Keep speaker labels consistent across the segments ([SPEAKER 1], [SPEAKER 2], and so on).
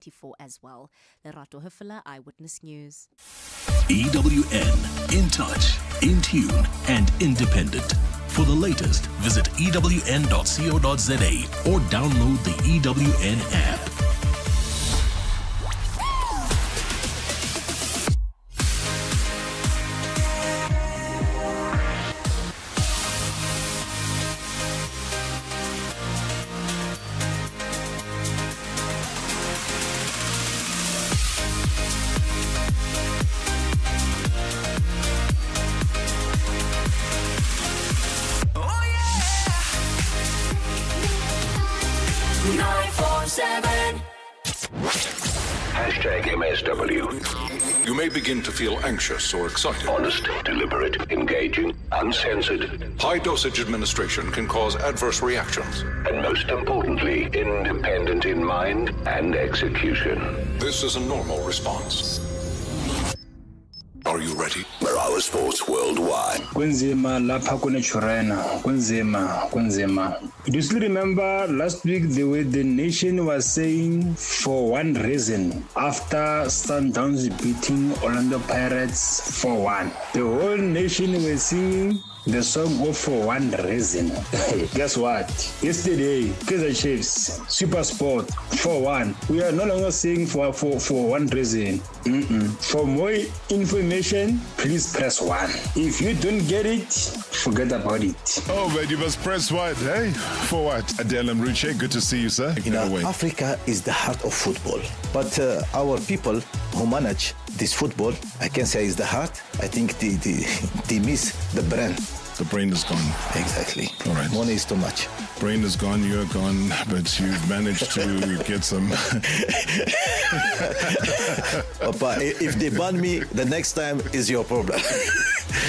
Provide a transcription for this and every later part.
[SPEAKER 1] 24 as well. Lerato Hufela, Eyewitness News.
[SPEAKER 2] EWN, in touch, in tune, and independent. For the latest, visit ewn.co.za or download the EWN app.
[SPEAKER 3] MSW. You may begin to feel anxious or excited.
[SPEAKER 4] Honest, deliberate, engaging, uncensored.
[SPEAKER 3] High dosage administration can cause adverse reactions.
[SPEAKER 4] And most importantly, independent in mind and execution.
[SPEAKER 3] This is a normal response. Are you ready?
[SPEAKER 4] Marawa Sports Worldwide.
[SPEAKER 5] Kunzima lapha kunechurena. Kunzima. Do you still remember last week the nation was saying for one reason after Sundowns beating Orlando Pirates 4-1. The whole nation was singing the song of For One Reason. Guess what? Yesterday, Kaizer Chiefs, Super Sport, 4-1. We are no longer saying for one reason. For more information, please press 1. If you don't get it, forget about it.
[SPEAKER 6] Oh, but you must press 1, hey? For what? Adele Mruche, good to see you, sir.
[SPEAKER 7] Africa is the heart of football. But our people who manage this football, I can say is the heart. I think they miss the brain.
[SPEAKER 6] The brain is gone.
[SPEAKER 7] Exactly.
[SPEAKER 6] All right.
[SPEAKER 7] Money is too much.
[SPEAKER 6] Brain is gone, you're gone, but you've managed to get some.
[SPEAKER 7] Opa, if they ban me, the next time is your problem.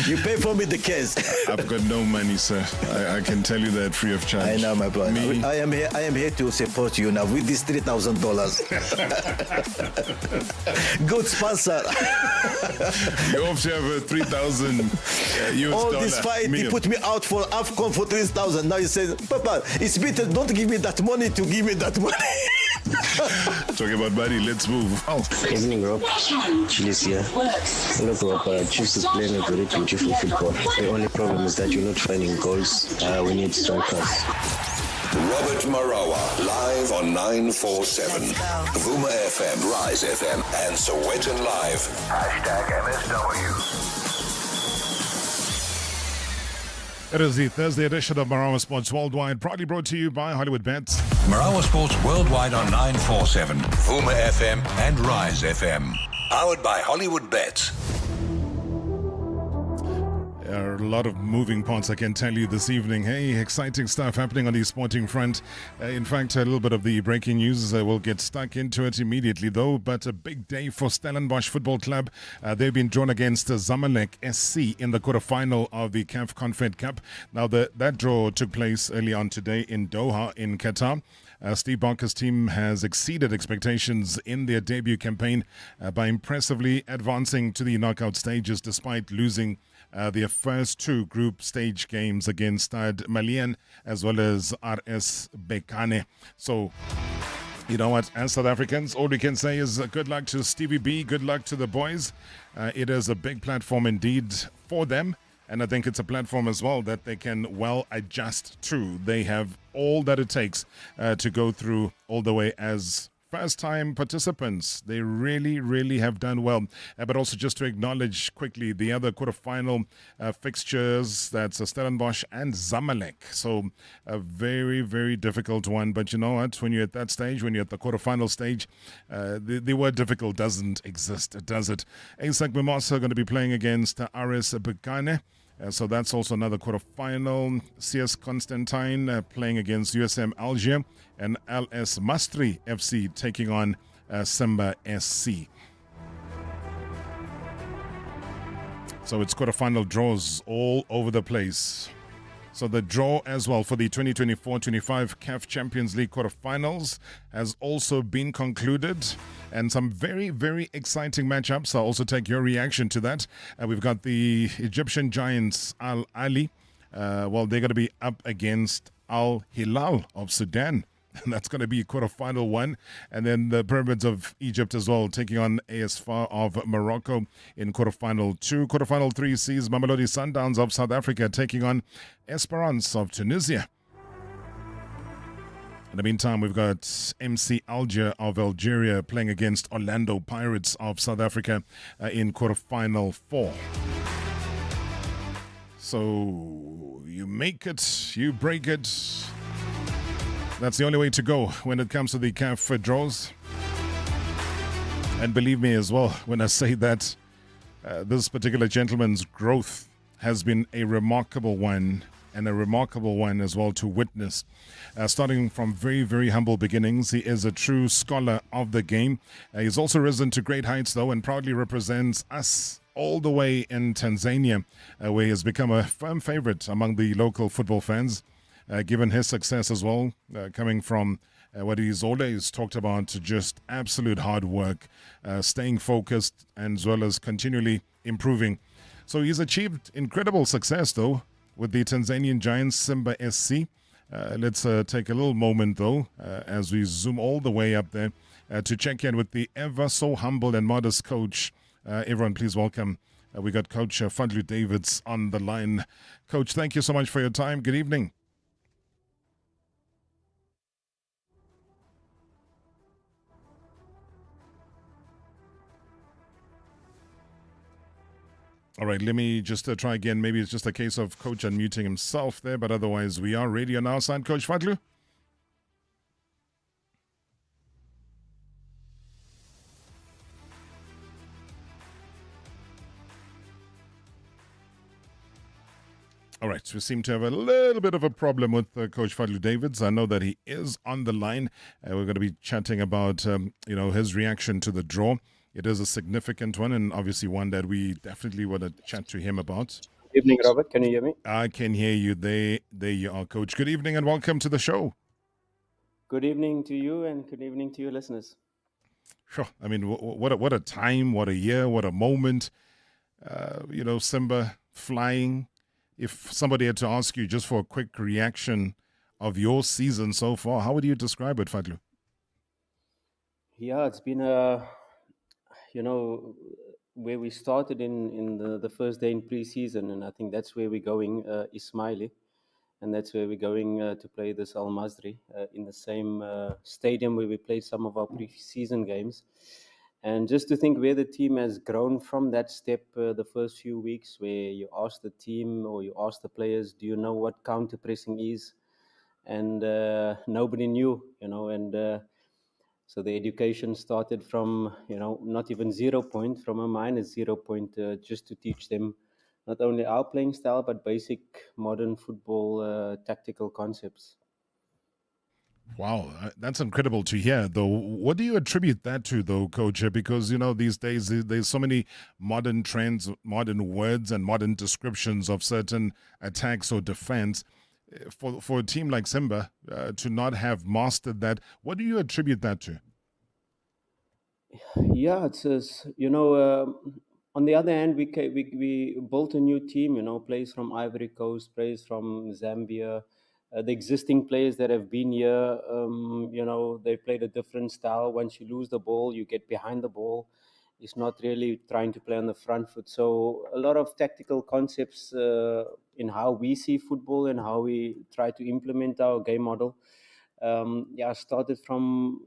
[SPEAKER 7] You pay for me the case.
[SPEAKER 6] I've got no money, sir. I can tell you that free of charge.
[SPEAKER 7] I know, my brother. I am here to support you now with this $3,000. Good sponsor.
[SPEAKER 6] You have to have a 3,000 US
[SPEAKER 7] All
[SPEAKER 6] dollar
[SPEAKER 7] this fight,
[SPEAKER 6] meal.
[SPEAKER 7] he put me out for AFCON for 3,000. Now he says, Papa, it's better don't give me that money to give me that money.
[SPEAKER 6] Talking about money, let's move.
[SPEAKER 8] Oh. Evening, Rob. Chilis here. Look, Rob, Chiefs is playing a very beautiful football. The only problem is that you're not finding goals. We need strikers.
[SPEAKER 4] Robert Marawa, live on 947. Vuma FM, Rise FM, and Sowetan Live. #MSW.
[SPEAKER 6] It is the Thursday edition of Marawa Sports Worldwide, proudly brought to you by Hollywood Bets.
[SPEAKER 2] Marawa Sports Worldwide on 947, Vuma FM and Rise FM. Powered by Hollywood Bets.
[SPEAKER 6] There are a lot of moving parts, I can tell you this evening. Hey, exciting stuff happening on the sporting front. In fact, a little bit of the breaking news. We'll get stuck into it immediately, though. But a big day for Stellenbosch Football Club. They've been drawn against Zamalek SC in the quarterfinal of the CAF Confed Cup. Now, that draw took place early on today in Doha, in Qatar. Steve Barker's team has exceeded expectations in their debut campaign by impressively advancing to the knockout stages despite losing their first two group stage games against Stade Malien as well as RS Bekane. So, you know what, as South Africans, all we can say is good luck to Stevie B, good luck to the boys. It is a big platform indeed for them. And I think it's a platform as well that they can well adjust to. They have all that it takes to go through all the way as first-time participants. They really, really have done well. But also just to acknowledge quickly the other quarterfinal fixtures, that's Stellenbosch and Zamalek. So a very, very difficult one. But you know what? When you're at that stage, when you're at the quarterfinal stage, the word difficult doesn't exist, does it? Isak Mimosa are going to be playing against RS Bekane. So that's also another quarterfinal. CS Constantine playing against USM Alger, and LS Mastri FC taking on Simba SC. So it's quarterfinal draws all over the place. So the draw as well for the 2024-25 CAF Champions League quarterfinals has also been concluded. And some very, very exciting matchups. I'll also take your reaction to that. We've got the Egyptian Giants, Al Ali. They're going to be up against Al Hilal of Sudan. That's going to be quarterfinal 1. And then the Pyramids of Egypt as well, taking on AS FAR of Morocco in quarterfinal 2. Quarterfinal 3 sees Mamelodi Sundowns of South Africa taking on Esperance of Tunisia. In the meantime, we've got MC Alger of Algeria playing against Orlando Pirates of South Africa in quarterfinal 4. So you make it, you break it. That's the only way to go when it comes to the CAF draws. And believe me as well when I say that this particular gentleman's growth has been a remarkable one, and a remarkable one as well to witness. Starting from very, very humble beginnings, he is a true scholar of the game. He's also risen to great heights, though, and proudly represents us all the way in Tanzania, where he has become a firm favorite among the local football fans, given his success as well, coming from what he's always talked about, to just absolute hard work, staying focused, as well as continually improving. So he's achieved incredible success, though, with the Tanzanian giants Simba SC. Let's take a little moment, though, as we zoom all the way up there to check in with the ever so humble and modest coach. Everyone, please welcome. We got Coach Fadlu Davids on the line. Coach, thank you so much for your time. Good evening. All right, let me just try again. Maybe it's just a case of Coach unmuting himself there, but otherwise we are ready on our side. Coach Fadlu? All right, we seem to have a little bit of a problem with Coach Fadlu Davids. I know that he is on the line. We're going to be chatting about, his reaction to the draw. It is a significant one, and obviously one that we definitely want to chat to him about.
[SPEAKER 9] Good evening, Robert. Can you hear me?
[SPEAKER 6] I can hear you. There you are, Coach. Good evening and welcome to the show.
[SPEAKER 9] Good evening to you and good evening to your listeners.
[SPEAKER 6] Sure. I mean, what a time, what a year, what a moment. Simba flying. If somebody had to ask you just for a quick reaction of your season so far, how would you describe it, Fadlu?
[SPEAKER 9] Yeah, it's been where we started in the first day in pre-season, and I think that's where we're going, Ismaili, and that's where we're going to play this Al Masri in the same stadium where we played some of our pre-season games. And just to think where the team has grown from that step, the first few weeks, where you ask the team or you ask the players, do you know what counter pressing is? And nobody knew, and so the education started from, not even 0 point, from a minus 0 point, just to teach them not only our playing style, but basic modern football tactical concepts.
[SPEAKER 6] Wow, that's incredible to hear, though. What do you attribute that to, though, Coach? Because, these days there's so many modern trends, modern words, and modern descriptions of certain attacks or defense. For a team like Simba to not have mastered that, what do you attribute that to?
[SPEAKER 9] Yeah, it's on the other hand, we built a new team. Players from Ivory Coast, players from Zambia. The existing players that have been here, they played a different style. Once you lose the ball, you get behind the ball. It's not really trying to play on the front foot. So a lot of tactical concepts in how we see football and how we try to implement our game model. Started from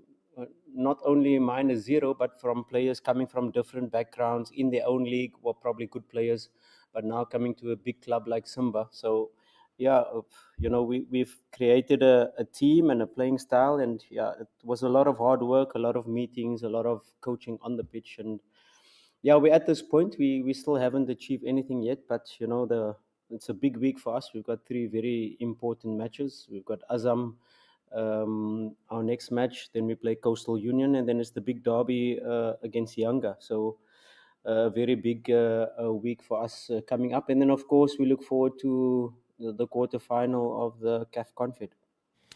[SPEAKER 9] not only minus 0, but from players coming from different backgrounds in their own league, were probably good players, but now coming to a big club like Simba. So we've created a team and a playing style, and it was a lot of hard work, a lot of meetings, a lot of coaching on the pitch, and we're at this point. We still haven't achieved anything yet, but it's a big week for us. We've got 3 very important matches. We've got Azam, our next match, then we play Coastal Union, and then it's the big derby against Yanga. So a very big week for us coming up, and then of course we look forward to the quarterfinal of the CAF Confed.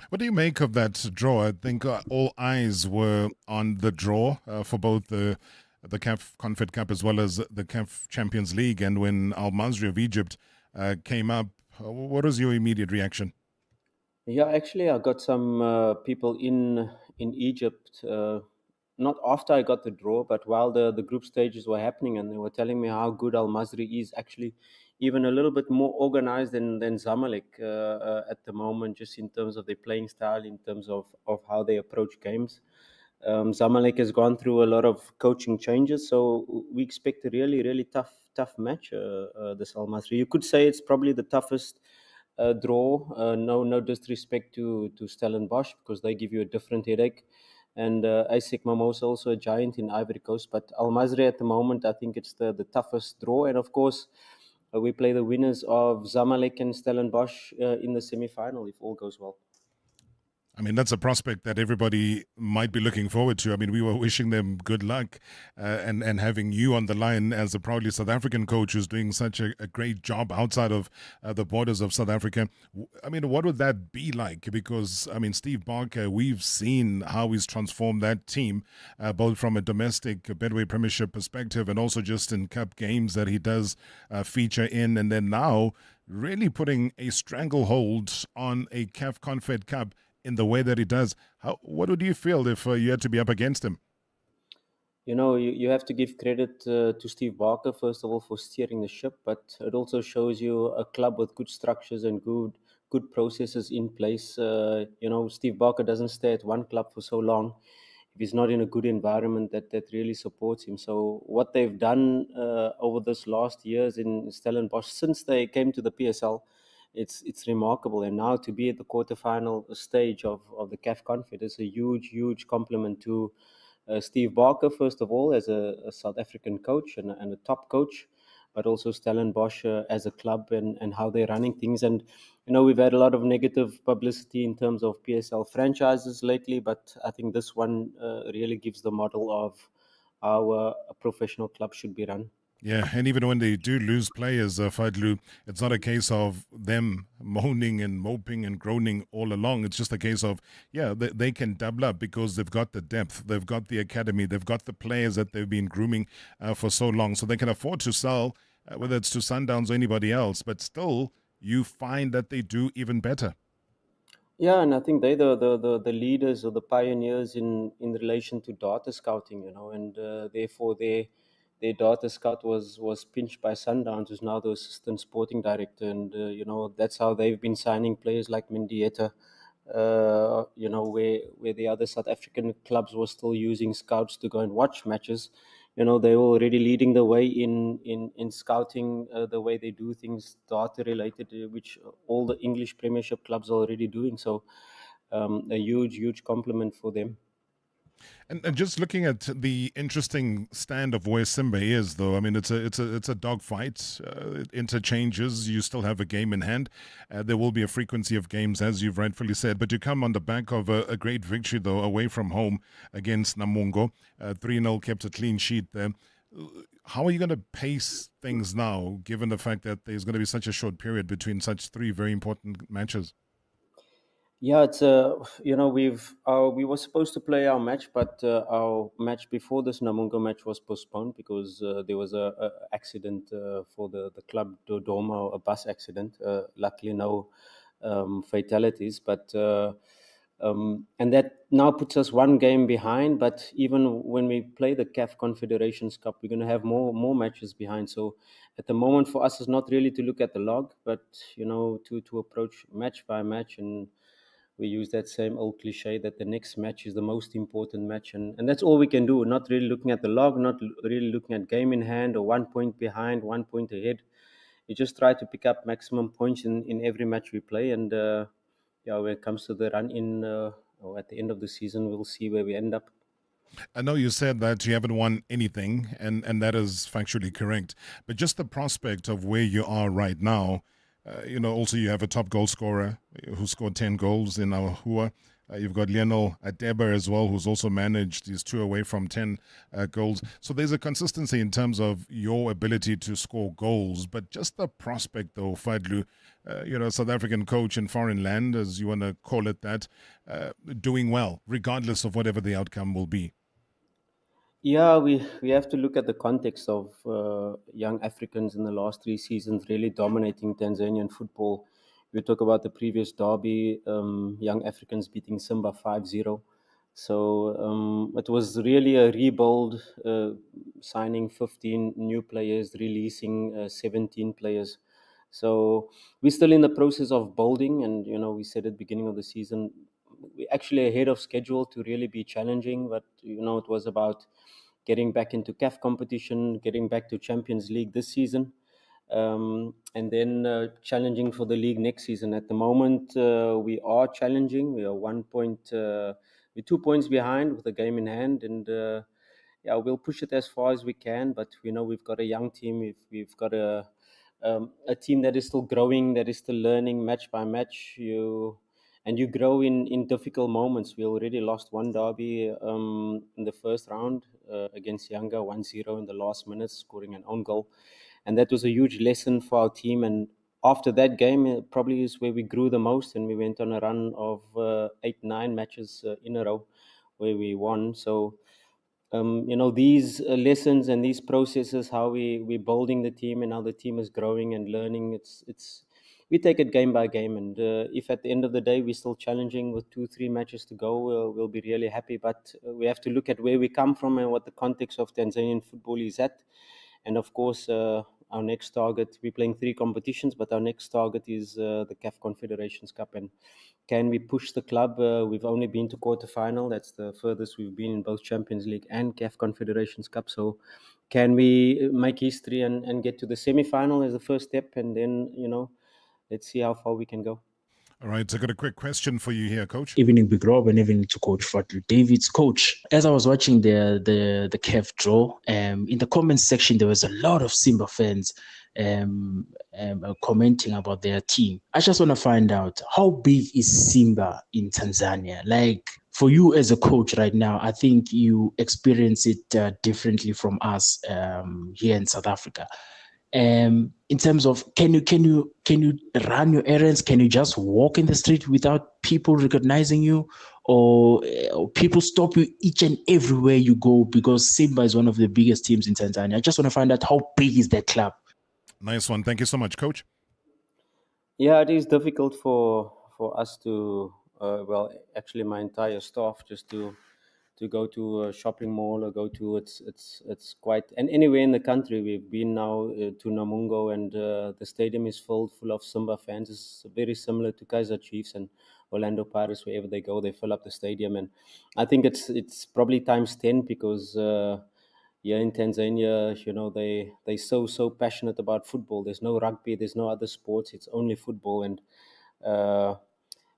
[SPEAKER 6] What do you make of that draw? I think all eyes were on the draw for both the CAF Confed Cup as well as the CAF Champions League. And when Al Masri of Egypt came up, what was your immediate reaction?
[SPEAKER 9] Yeah, actually, I got some people in Egypt. Not after I got the draw, but while the group stages were happening, and they were telling me how good Al Masri is. Actually, even a little bit more organized than Zamalek at the moment, just in terms of their playing style, in terms of how they approach games. Zamalek has gone through a lot of coaching changes, so we expect a really tough match. This Al Masri, you could say it's probably the toughest draw. No disrespect to Stellenbosch, because they give you a different headache. And ASEC Mimosa also a giant in Ivory Coast. But Al Masri at the moment, I think it's the toughest draw. And of course, we play the winners of Zamalek and Stellenbosch in the semi-final if all goes well.
[SPEAKER 6] I mean, that's a prospect that everybody might be looking forward to. I mean, we were wishing them good luck, and having you on the line as a proudly South African coach who's doing such a great job outside of the borders of South Africa. I mean, what would that be like? Because, I mean, Steve Barker, we've seen how he's transformed that team, both from a domestic Betway Premiership perspective and also just in cup games that he does feature in. And then now really putting a stranglehold on a CAF Confed Cup in the way that he does. What would you feel if you had to be up against him?
[SPEAKER 9] You know, you have to give credit to Steve Barker, first of all, for steering the ship, but it also shows you a club with good structures and good processes in place. You know, Steve Barker doesn't stay at one club for so long if he's not in a good environment that really supports him. So what they've done over this last years in Stellenbosch, since they came to the PSL, it's remarkable. And now to be at the quarterfinal stage of the CAF Confed is a huge compliment to Steve Barker, first of all, as a South African coach and a top coach, but also Stellenbosch as a club and how they're running things. And, you know, we've had a lot of negative publicity in terms of PSL franchises lately, but I think this one really gives the model of how a professional club should be run.
[SPEAKER 6] Yeah, and even when they do lose players, Fadlu, it's not a case of them moaning and moping and groaning all along. It's just a case of, yeah, they can double up because they've got the depth, they've got the academy, they've got the players that they've been grooming for so long. So they can afford to sell, whether it's to Sundowns or anybody else, but still you find that they do even better.
[SPEAKER 9] Yeah, and I think they're the leaders or the pioneers in relation to data scouting, you know, and therefore their data scout was pinched by Sundowns, who's now the assistant sporting director, and you know, that's how they've been signing players like Mendieta. You know, where the other South African clubs were still using scouts to go and watch matches. You know, they were already leading the way in scouting, the way they do things data related, which all the English Premiership clubs are already doing. So a huge compliment for them.
[SPEAKER 6] And just looking at the interesting stand of where Simba is, though, I mean, it's a dogfight. It interchanges. You still have a game in hand. There will be a frequency of games, as you've rightfully said. But you come on the back of a great victory, though, away from home against Namungo. 3-0 kept a clean sheet there. How are you going to pace things now, given the fact that there's going to be such a short period between such three very important matches?
[SPEAKER 9] Yeah, it's you know, we were supposed to play our match, but our match before this Namungo match was postponed because there was a accident for the club Dodoma, a bus accident. Luckily, no fatalities, but and that now puts us one game behind. But even when we play the CAF Confederations Cup, we're going to have more matches behind. So at the moment, for us, it's not really to look at the log, but you know, to approach match by match. And we use that same old cliche that the next match is the most important match, and that's all we can do. Not really looking at the log, not really looking at game in hand or 1 point behind, 1 point ahead. We just try to pick up maximum points in every match we play, and yeah, when it comes to the run in or at the end of the season, we'll see where we end up.
[SPEAKER 6] I know you said that you haven't won anything, and that is factually correct. But just the prospect of where you are right now, also you have a top goal scorer who scored 10 goals in our Hua. You've got Lionel Adeba as well, who's also managed. He's 2 away from 10 goals. So there's a consistency in terms of your ability to score goals. But just the prospect, though, Fadlu, South African coach in foreign land, as you want to call it that, doing well, regardless of whatever the outcome will be.
[SPEAKER 9] Yeah, we have to look at the context of young Africans in the last 3 seasons really dominating Tanzanian football. we talk about the previous derby, Young Africans beating Simba 5-0. So it was really a rebuild, signing 15 new players, releasing 17 players. So we're still in the process of building, and we said at the beginning of the season, we're actually ahead of schedule to really be challenging. But it was about getting back into CAF competition, getting back to Champions League this season, and then challenging for the league next season. At the moment, we are challenging. We are 1 point, we're 2 points behind with a game in hand, and yeah, we'll push it as far as we can. But we've got a young team. We've got a team that is still growing, that is still learning match by match. You grow in difficult moments. We already lost one derby in the first round against Yanga, 1-0 in the last minutes, scoring an own goal. And that was a huge lesson for our team. And after that game, it probably is where we grew the most, and we went on a run of 8-9 matches in a row where we won. So these lessons and these processes, how we're building the team and how the team is growing and learning, it's we take it game by game. And if at the end of the day we're still challenging with 2-3 matches to go, we'll be really happy. But we have to look at where we come from and what the context of Tanzanian football is at. And of course, our next target, we're playing 3 competitions, but our next target is the CAF Confederations Cup. And can we push the club? We've only been to quarterfinal. That's the furthest we've been in both Champions League and CAF Confederations Cup. So can we make history and get to the semi-final as the first step? And then, let's see how far we can go.
[SPEAKER 6] All right, so I got a quick question for you here, Coach.
[SPEAKER 5] Evening, Big Rob, and evening to Coach Fadlu Davids. Coach, as I was watching the CAF draw, in the comments section, there was a lot of Simba fans commenting about their team. I just want to find out, how big is Simba in Tanzania? Like, for you as a coach right now, I think you experience it differently from us here in South Africa. In terms of, can you run your errands? Can you just walk in the street without people recognizing you, or people stop you each and everywhere you go because Simba is one of the biggest teams in Tanzania? I just want to find out, how big is that club?
[SPEAKER 6] Nice one. Thank you so much, Coach.
[SPEAKER 9] Yeah, it is difficult for us to, actually my entire staff, just to go to a shopping mall or go to it's quite, and anywhere in the country. We've been now to Namungo, and the stadium is full of Simba fans. It's very similar to Kaizer Chiefs and Orlando Pirates. Wherever they go, they fill up the stadium. And I think it's probably times 10, because here in Tanzania, they so passionate about football. There's no rugby, there's no other sports, it's only football. And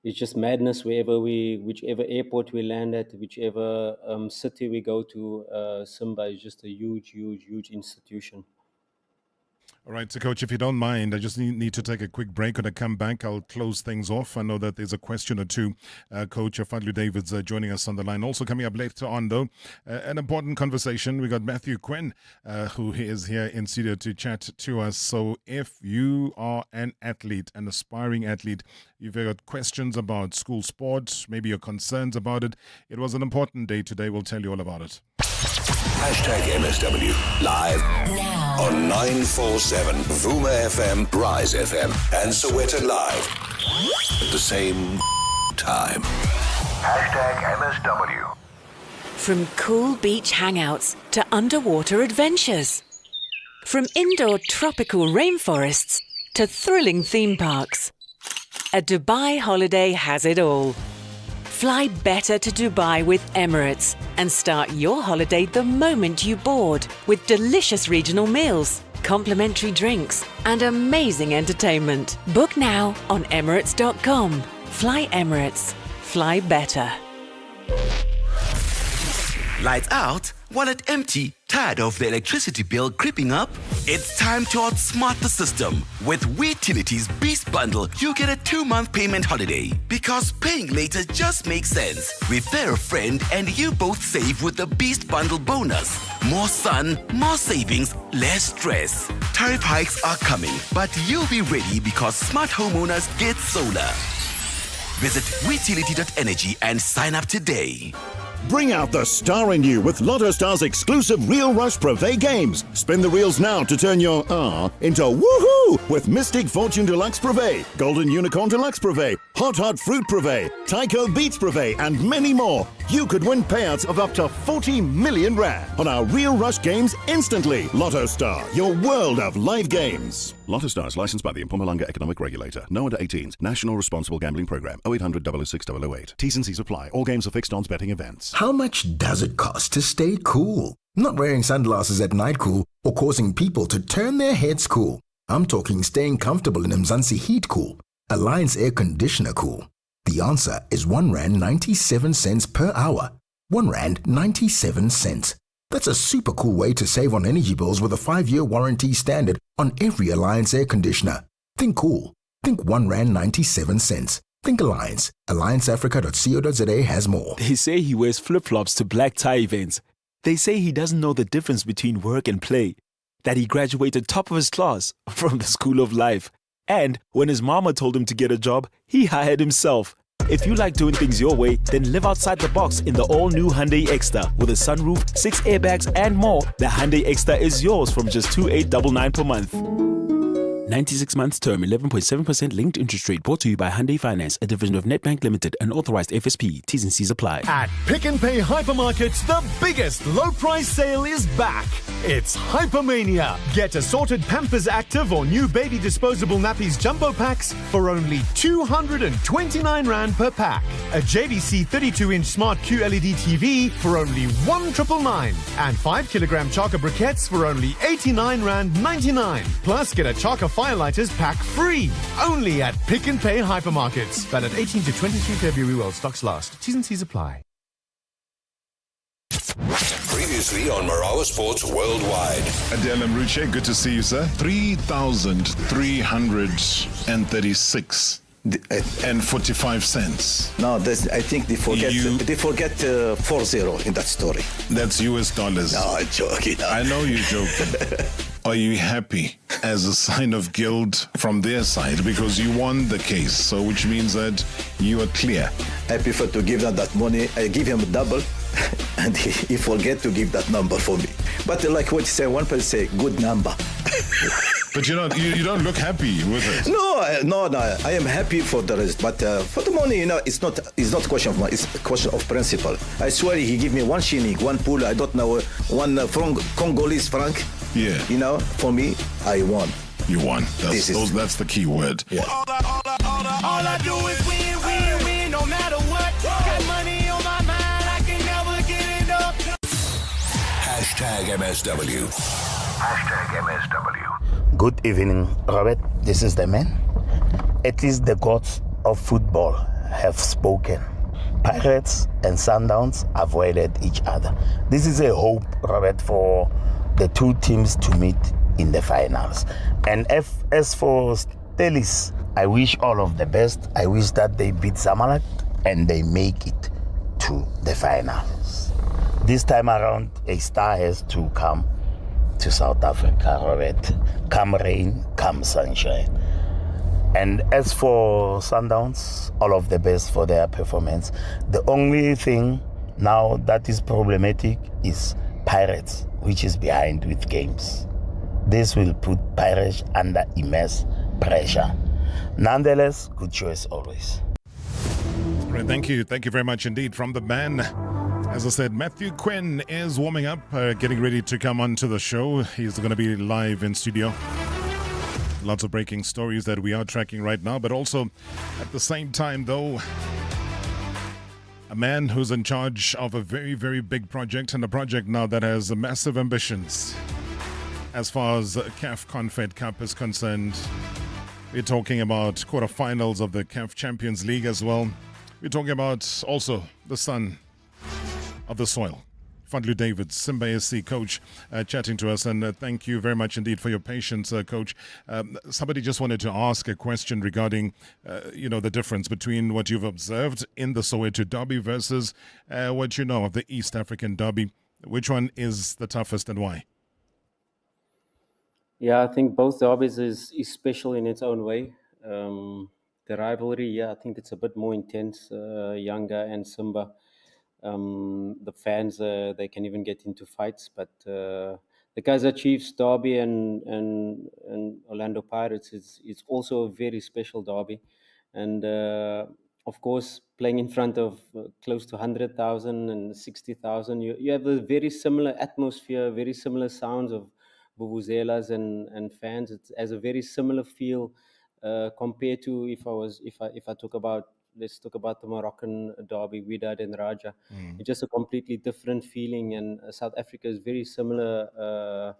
[SPEAKER 9] it's just madness whichever airport we land at, whichever city we go to. Simba is just a huge institution.
[SPEAKER 6] All right, so Coach, if you don't mind, I just need to take a quick break. When I come back, I'll close things off. I know that there's a question or two. Coach Fadlu Davids joining us on the line. Also coming up later on, though, an important conversation. We got Matthew Quinn, who is here in studio to chat to us. So if you are an athlete, an aspiring athlete, you've got questions about school sports, maybe your concerns about it, it was an important day today. We'll tell you all about it.
[SPEAKER 4] #MSW live now on 947 Vuma FM, Rise FM, and Soweto Live at the same time. #MSW.
[SPEAKER 10] From cool beach hangouts to underwater adventures, from indoor tropical rainforests to thrilling theme parks, a Dubai holiday has it all. Fly better to Dubai with Emirates and start your holiday the moment you board, with delicious regional meals, complimentary drinks, and amazing entertainment. Book now on Emirates.com. Fly Emirates. Fly better.
[SPEAKER 11] Lights out? Wallet empty? Tired of the electricity bill creeping up? It's time to outsmart the system. With Utilities Beast Bundle, you get a 2-month payment holiday. Because paying later just makes sense. Refer a friend and you both save with the Beast Bundle bonus. More sun, more savings, less stress. Tariff hikes are coming, but you'll be ready because smart homeowners get solar. Visit utility.energy and sign up today.
[SPEAKER 12] Bring out the star in you with Lotto Star's exclusive Real Rush Privé games. Spin the reels now to turn your into woohoo with Mystic Fortune Deluxe Privé, Golden Unicorn Deluxe Privé, Hot Fruit Privé, Tycho Beats Privé, and many more. You could win payouts of up to 40 million rand on our Real Rush games instantly. Lotto Star, your world of live games.
[SPEAKER 13] Lotto Star is licensed by the Mpumalanga Economic Regulator. No under 18s. National Responsible Gambling Program. 0800 006 008. T's and C's apply. All games are fixed odds betting events.
[SPEAKER 14] How much does it cost to stay cool? Not wearing sunglasses at night cool or causing people to turn their heads cool. I'm talking staying comfortable in Mzansi Heat Cool, Alliance Air Conditioner Cool. The answer is R1.97 per hour. R1.97. That's a super cool way to save on energy bills with a 5-year warranty standard on every Alliance air conditioner. Think cool. Think R1.97. Think Alliance. AllianceAfrica.co.za has more.
[SPEAKER 15] They say he wears flip-flops to black tie events. They say he doesn't know the difference between work and play. That he graduated top of his class from the school of life. And when his mama told him to get a job, he hired himself. If you like doing things your way, then live outside the box in the all-new Hyundai Exter. With a sunroof, 6 airbags and more, the Hyundai Exter is yours from just $2,899 per month. 96 months term, 11.7% linked interest rate. Brought to you by Hyundai Finance, a division of Netbank Limited, an authorized FSP. T's and C's apply.
[SPEAKER 16] At Pick n Pay Hypermarkets, the biggest low price sale is back. It's Hypermania. Get assorted Pampers Active or new baby disposable nappies jumbo packs for only 229 Rand per pack. A JVC 32-inch Smart QLED TV for only 1,999. And 5-kilogram Chaka briquettes for only 89 Rand 99. Plus, get a Chaka Firelighters pack free. Only at Pick n Pay Hypermarkets. Valid 18 to 23 February while stocks last. T's and C's apply.
[SPEAKER 4] Previously on Marawa Sports Worldwide.
[SPEAKER 6] Adele Mruche, good to see you, sir. 3,336 and 45 cents.
[SPEAKER 7] No, I think they forget 40 in that story.
[SPEAKER 6] That's US dollars.
[SPEAKER 7] No, I'm joking. No.
[SPEAKER 6] I know you're joking. Are you happy as a sign of guilt from their side because you won the case, so which means that you are clear?
[SPEAKER 7] I prefer to give them that money. I give him double, and he forget to give that number for me. But like what you say, one person say good number.
[SPEAKER 6] But you don't look happy with it.
[SPEAKER 7] No. I am happy for the rest, but for the money, it's not a question of money. It's a question of principle. I swear, he give me one shilling, one pool. I don't know, one Congolese franc.
[SPEAKER 6] Yeah.
[SPEAKER 7] For me, I won.
[SPEAKER 6] You won. That's the key word.
[SPEAKER 7] Yeah.
[SPEAKER 17] All I do is win, no matter what. Got money on my mind, I can never get enough.
[SPEAKER 4] #MSW. #MSW.
[SPEAKER 18] Good evening, Robert. This is the man. At least the gods of football have spoken. Pirates and Sundowns avoided each other. This is a hope, Robert, for the two teams to meet in the finals. And as for Stellis, I wish all of the best. I wish that they beat Zamalek and they make it to the finals. This time around, a star has to come to South Africa, Robert. Come rain, come sunshine. And as for Sundowns, all of the best for their performance. The only thing now that is problematic is Pirates, which is behind with games. This will put Pirates under immense pressure. Nonetheless, good choice always.
[SPEAKER 6] Right, thank you very much indeed from the man. As I said, Matthew Quinn is warming up, getting ready to come onto the show. He's going to be live in studio. Lots of breaking stories that we are tracking right now, but also at the same time, though, a man who's in charge of a very, very big project, and a project now that has massive ambitions as far as CAF Confed Cup is concerned. We're talking about quarterfinals of the CAF Champions League as well. We're talking about also the son of the soil, Fadlu Davids, Simba SC coach, chatting to us. And thank you very much indeed for your patience, Coach. Somebody just wanted to ask a question regarding, the difference between what you've observed in the Soweto derby versus what you know of the East African derby. Which one is the toughest and why?
[SPEAKER 9] Yeah, I think both derbies is special in its own way. The rivalry, I think it's a bit more intense. Yanga and Simba The fans, they can even get into fights. But the Kaizer Chiefs derby and Orlando Pirates is also a very special derby. And of course, playing in front of close to 100,000 and 60,000, you have a very similar atmosphere, very similar sounds of vuvuzelas and fans. It has a very similar feel compared to if I talk about, let's talk about the Moroccan derby, Wydad and Raja. It's just a completely different feeling, and South Africa is very similar.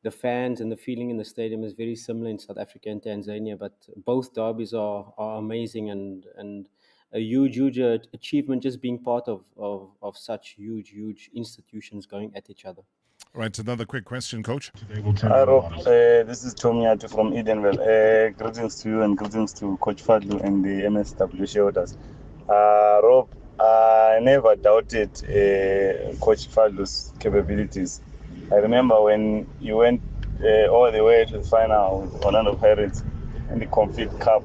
[SPEAKER 9] The fans and the feeling in the stadium is very similar in South Africa and Tanzania, but both derbies are amazing and a huge achievement just being part of such huge institutions going at each other.
[SPEAKER 6] Right, another quick question, Coach.
[SPEAKER 19] Hi, Rob. This is Tommy Atu from Edenville. Greetings to you and greetings to Coach Fadlu and the MSW shareholders. Rob, I never doubted Coach Fadlu's capabilities. I remember when you went all the way to the final with Orlando Pirates in the Confit Cup.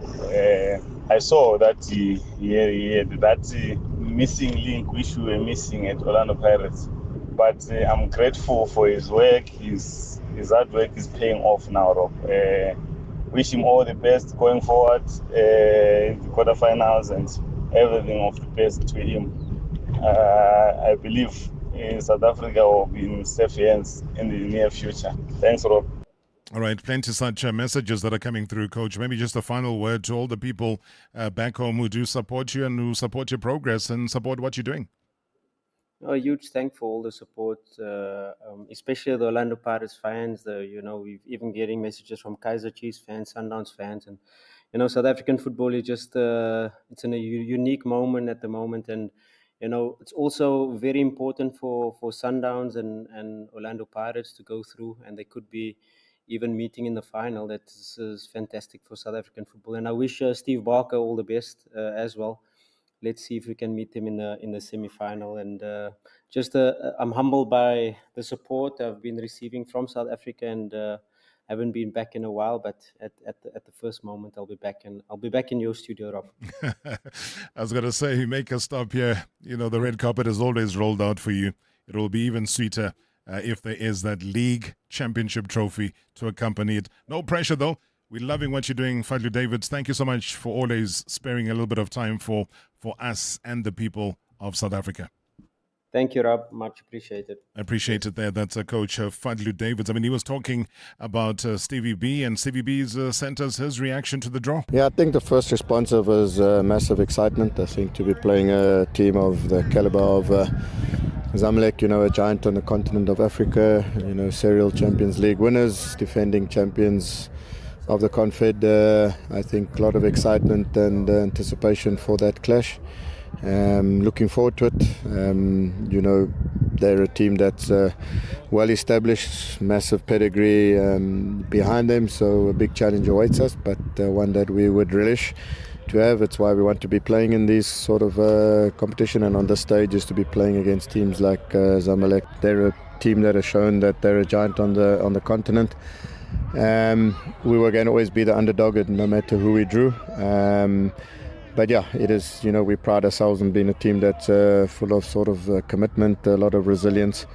[SPEAKER 19] I saw that he had that missing link which we were missing at Orlando Pirates. But I'm grateful for his work. His hard work is paying off now, Rob. Wish him all the best going forward in the quarterfinals and everything of the best to him. I believe South Africa will be in safe hands in the near future. Thanks, Rob.
[SPEAKER 6] All right, plenty such messages that are coming through, Coach. Maybe just a final word to all the people back home who do support you and who support your progress and support what you're doing.
[SPEAKER 9] A huge thank for all the support, especially the Orlando Pirates fans. We've even getting messages from Kaizer Chiefs fans, Sundowns fans, and South African football is just it's in a unique moment at the moment, and it's also very important for Sundowns and Orlando Pirates to go through, and they could be even meeting in the final. That is fantastic for South African football, and I wish Steve Barker all the best as well. Let's see if we can meet him in the semi-final. And I'm humbled by the support I've been receiving from South Africa, and haven't been back in a while. But at the first moment, I'll be back in your studio, Rob.
[SPEAKER 6] I was gonna say, make a stop here. The red carpet is always rolled out for you. It will be even sweeter if there is that league championship trophy to accompany it. No pressure though. We're loving what you're doing, Fadlu Davids. Thank you so much for always sparing a little bit of time for us and the people of South Africa.
[SPEAKER 9] Thank you, Rob. Much appreciated.
[SPEAKER 6] I appreciate it there. That's Coach Fadlu Davids. I mean, he was talking about Stevie B, and Stevie B's sent us his reaction to the draw.
[SPEAKER 20] Yeah, I think the first response was massive excitement. I think to be playing a team of the caliber of Zamalek, a giant on the continent of Africa, serial Champions League winners, defending champions of the Confed. I think a lot of excitement and anticipation for that clash. Looking forward to it. They're a team that's well established, massive pedigree behind them, so a big challenge awaits us, but one that we would relish to have. It's why we want to be playing in these sort of competition, and on this stage is to be playing against teams like Zamalek. They're a team that has shown that they're a giant on the continent. We were going to always be the underdog no matter who we drew. But yeah, it is, we pride ourselves in being a team that's full of sort of commitment, a lot of resilience.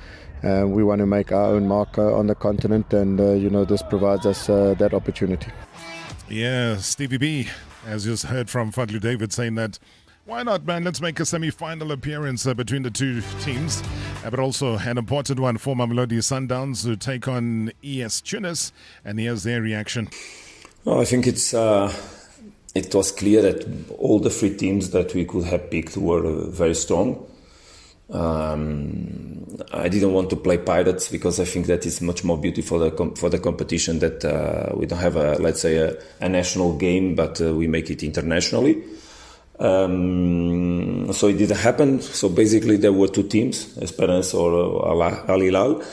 [SPEAKER 20] We want to make our own mark on the continent, and, this provides us that opportunity.
[SPEAKER 6] Yeah, Stevie B, as you just heard from Fadlu Davids, saying that why not, man? Let's make a semi-final appearance between the two teams. But also an important one for Mamelodi Sundowns to take on ES Tunis. And here's their reaction.
[SPEAKER 21] Well, I think it was clear that all the three teams that we could have picked were very strong. I didn't want to play Pirates because I think that is much more beautiful for the competition, that we don't have a national game, but we make it internationally. So it didn't happen. So basically there were two teams, Esperance or Al Hilal,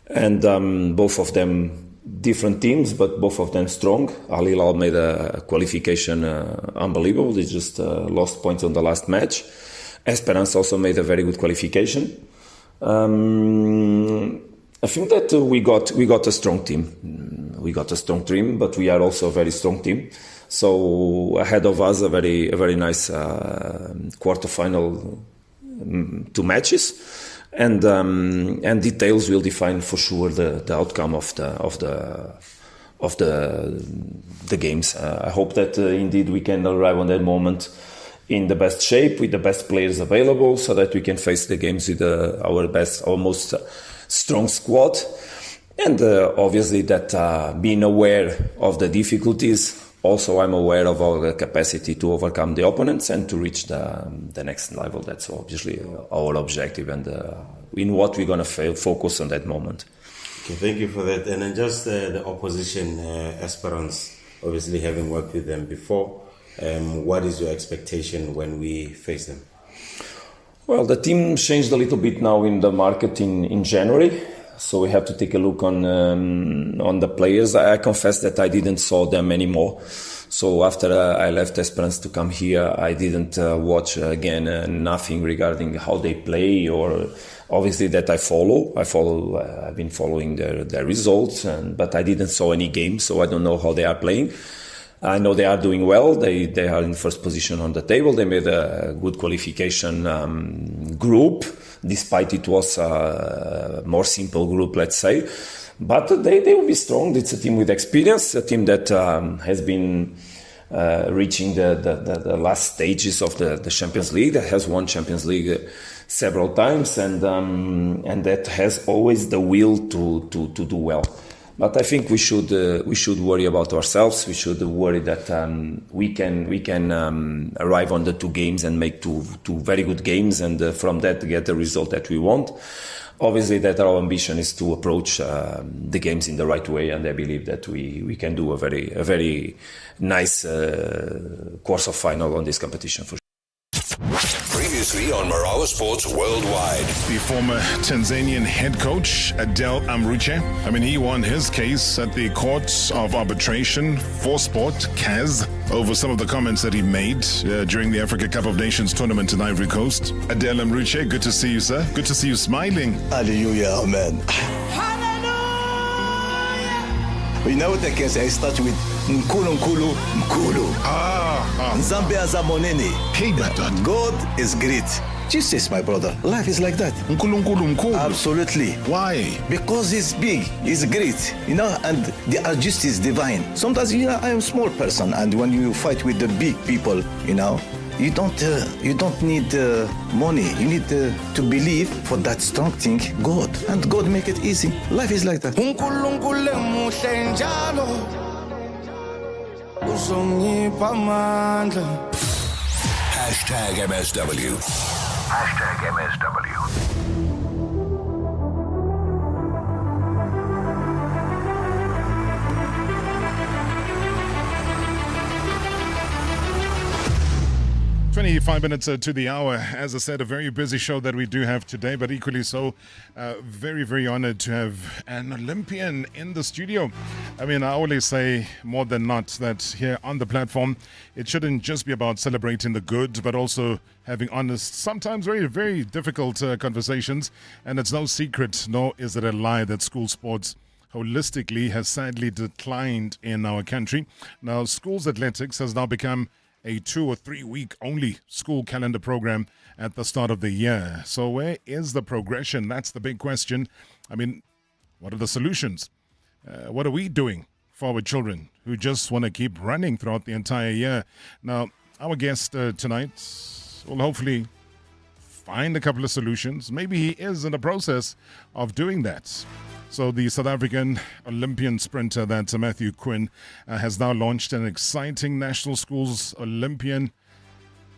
[SPEAKER 21] and both of them different teams, but both of them strong. Al Hilal made a qualification unbelievable. They just lost points on the last match. Esperance also made a very good qualification. I think that we got a strong team. We got a strong team, but we are also a very strong team. So ahead of us, a very nice quarterfinal two matches, and details will define for sure the outcome of the games. I hope that indeed we can arrive on that moment in the best shape with the best players available, so that we can face the games with our most strong squad. And obviously that being aware of the difficulties, also I'm aware of our capacity to overcome the opponents and to reach the next level. That's obviously our objective, and in what we're going to focus on that moment.
[SPEAKER 1] Okay, thank you for that. And then just the opposition, Esperance, obviously having worked with them before, what is your expectation when we face them?
[SPEAKER 21] Well, the team changed a little bit now in the market in January. So we have to take a look on the players. I confess that I didn't saw them anymore. So after I left Esperance to come here, I didn't watch again nothing regarding how they play, or obviously that I follow. I've been following their results, but I didn't saw any games, so I don't know how they are playing. I know they are doing well. They are in first position on the table. They made a good qualification group, despite it was a more simple group, let's say. But they will be strong. It's a team with experience, a team that has been reaching the last stages of the Champions League, that has won Champions League several times, and that has always the will to do well. But I think we should worry about ourselves. We should worry that we can arrive on the two games and make two very good games, and from that get the result that we want. Obviously, that our ambition is to approach the games in the right way, and I believe that we can do a very nice course of final on this competition for sure.
[SPEAKER 4] Previously on Marawa Sports Worldwide.
[SPEAKER 6] The former Tanzanian head coach, Adel Amruche. I mean, he won his case at the Court of Arbitration for Sport, CAS, over some of the comments that he made during the Africa Cup of Nations tournament in Ivory Coast. Adel Amruche, good to see you, sir. Good to see you smiling.
[SPEAKER 7] Hallelujah, amen. You know what I can say? I start with Nkulu Nkulu Nkulu. Nzambe azamonene. God is great. Jesus, my brother, life is like that.
[SPEAKER 6] Nkulu Nkulu Nkulu.
[SPEAKER 7] Absolutely.
[SPEAKER 6] Why?
[SPEAKER 7] Because he's big, he's great, and the justice is divine. Sometimes, I am a small person, and when you fight with the big people, you don't need money. You need to believe for that strong thing, God. And God make it easy. Life is like that.
[SPEAKER 4] Hashtag MSW. Hashtag MSW.
[SPEAKER 6] 25 minutes to the hour. As I said, a very busy show that we do have today, but equally so, very, very honored to have an Olympian in the studio. I mean, I always say more than not that here on the platform, it shouldn't just be about celebrating the good, but also having honest, sometimes very, very difficult conversations. And it's no secret, nor is it a lie, that school sports holistically has sadly declined in our country. Now, schools athletics has now become a 2 or 3 week only school calendar program at the start of the year. So where is the progression? That's the big question. I mean, what are the solutions? What are we doing for our children who just want to keep running throughout the entire year? Now, our guest tonight will hopefully find a couple of solutions. Maybe he is in the process of doing that. So the South African Olympian sprinter, that's Matthew Quinn, has now launched an exciting National Schools Olympian,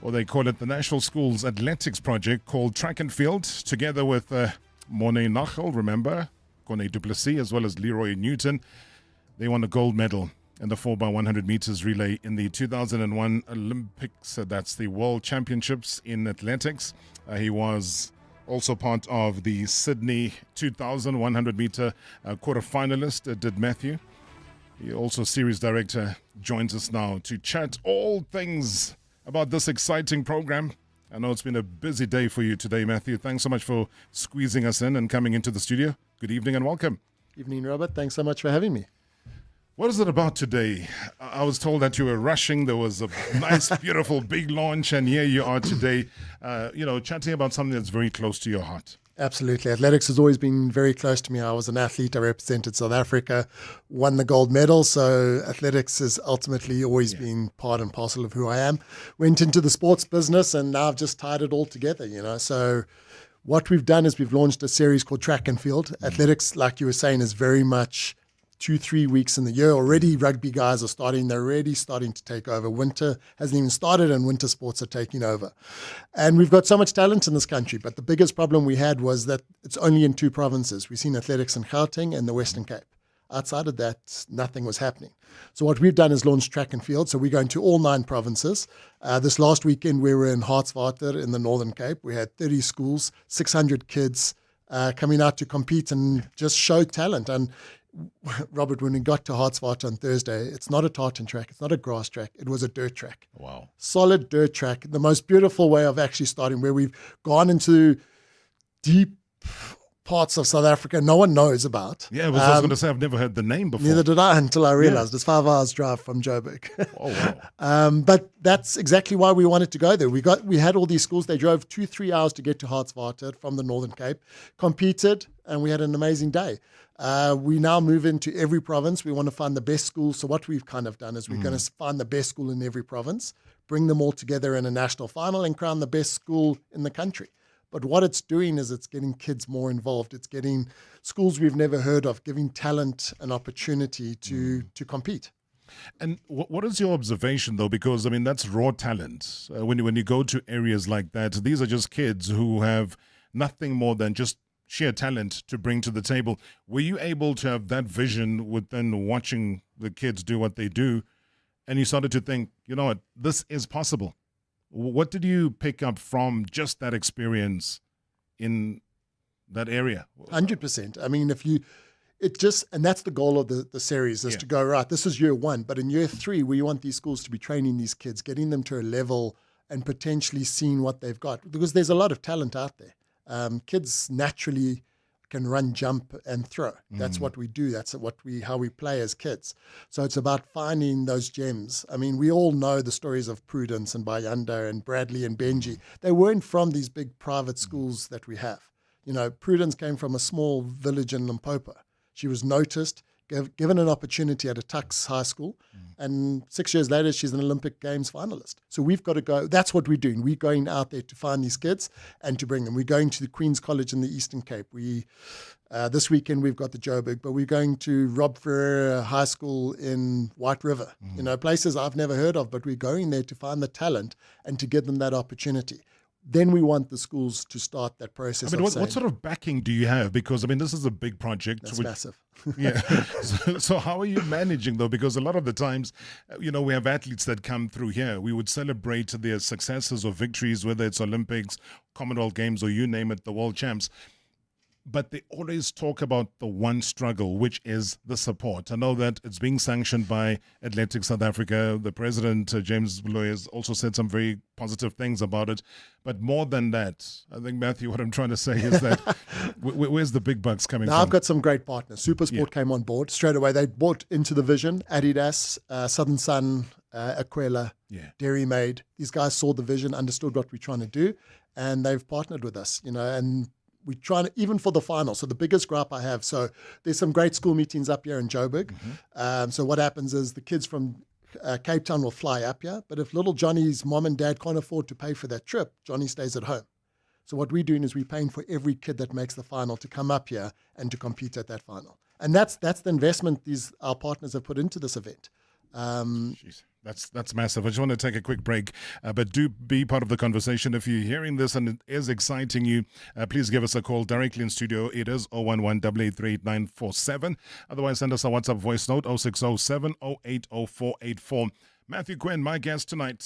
[SPEAKER 6] or they call it the National Schools Athletics Project, called Track and Field, together with Morné Nachel, remember, Corné Duplessis, as well as Leroy Newton. They won a gold medal in the 4x100 meters relay in the 2001 Olympics. That's the World Championships in athletics. He was also part of the Sydney 2100 meter quarterfinalist, did Matthew. He also series director, joins us now to chat all things about this exciting program. I know it's been a busy day for you today, Matthew. Thanks so much for squeezing us in and coming into the studio. Good evening and welcome.
[SPEAKER 22] Evening, Robert. Thanks so much for having me.
[SPEAKER 6] What is it about today? I was told that you were rushing. There was a nice, beautiful, big launch, and here you are today, chatting about something that's very close to your heart.
[SPEAKER 3] Absolutely. Athletics has always been very close to me. I was an athlete. I represented South Africa, won the gold medal. So athletics has ultimately always been part and parcel of who I am. Went into the sports business, and now I've just tied it all together, So what we've done is we've launched a series called Track and Field. Athletics, like you were saying, is very much 2-3 weeks in the year. Already rugby guys are starting. They're already starting to take over. Winter hasn't even started and winter sports are taking over. And we've got so much talent in this country. But the biggest problem we had was that it's only in 2 provinces. We've seen athletics in Gauteng and the Western Cape. Outside of that, nothing was happening. So what we've done is launched Track and Field. So we're going to all 9 provinces. This last weekend, we were in Hartswater in the Northern Cape. We had 30 schools, 600 kids coming out to compete and just show talent. And Robert, when we got to Hartswater on Thursday, it's not a tartan track, it's not a grass track, it was a dirt track.
[SPEAKER 6] Wow.
[SPEAKER 3] Solid dirt track. The most beautiful way of actually starting, where we've gone into deep parts of South Africa no one knows about.
[SPEAKER 6] Yeah, I was going to say, I've never heard the name before.
[SPEAKER 3] Neither did I until I realized it's 5 hours drive from Joburg.
[SPEAKER 6] Oh, wow.
[SPEAKER 3] But that's exactly why we wanted to go there. We had all these schools. They drove 2-3 hours to get to Hartswater from the Northern Cape, competed, and we had an amazing day. We now move into every province. We want to find the best schools. So what we've kind of done is we're going to find the best school in every province, bring them all together in a national final, and crown the best school in the country. But what it's doing is it's getting kids more involved. It's getting schools we've never heard of, giving talent an opportunity to compete.
[SPEAKER 6] And what is your observation, though? Because, I mean, that's raw talent. When you go to areas like that, these are just kids who have nothing more than just sheer talent to bring to the table. Were you able to have that vision within watching the kids do what they do, and you started to think, you know what, this is possible? What did you pick up from just that experience in that area?
[SPEAKER 3] 100%. I mean, and that's the goal of the series, is to go, right, this is year 1, but in year 3, we want these schools to be training these kids, getting them to a level and potentially seeing what they've got, because there's a lot of talent out there. Kids naturally can run, jump, and throw. That's what we do. That's how we play as kids. So it's about finding those gems. I mean, we all know the stories of Prudence and Bayanda and Bradley and Benji. They weren't from these big private schools that we have. Prudence came from a small village in Limpopo. She was noticed, given an opportunity at a Tux high school, and 6 years later, she's an Olympic Games finalist. So we've got to go. That's what we're doing. We're going out there to find these kids and to bring them. We're going to the Queen's College in the Eastern Cape. This weekend, we've got the Joburg, but we're going to Rob Ferreira High School in White River. Places I've never heard of, but we're going there to find the talent and to give them that opportunity. Then we want the schools to start that process.
[SPEAKER 6] I mean, what sort of backing do you have? Because, I mean, this is a big project.
[SPEAKER 3] That's massive.
[SPEAKER 6] Yeah. So how are you managing, though? Because a lot of the times, we have athletes that come through here. We would celebrate their successes or victories, whether it's Olympics, Commonwealth Games, or you name it, the World Champs. But they always talk about the one struggle, which is the support. I know that it's being sanctioned by Athletics South Africa. The president, James Bloy, has also said some very positive things about it. But more than that, I think, Matthew, what I'm trying to say is that where's the big bucks coming from?
[SPEAKER 3] I've got some great partners. SuperSport came on board straight away. They bought into the vision. Adidas, Southern Sun, Aquila, Dairy Maid. These guys saw the vision, understood what we're trying to do, and they've partnered with us, and we're trying to, even for the final. So the biggest gripe I have, so there's some great school meetings up here in Joburg. So what happens is the kids from Cape Town will fly up here, but if little Johnny's mom and dad can't afford to pay for that trip, Johnny stays at home. So what we're doing is we're paying for every kid that makes the final to come up here and to compete at that final. And that's the investment our partners have put into this event.
[SPEAKER 6] That's massive. I just want to take a quick break, but do be part of the conversation. If you're hearing this and it is exciting you, please give us a call directly in studio. It is 011-883-8947. Otherwise, send us a WhatsApp voice note, 060-708-0484. Matthew Quinn, my guest tonight.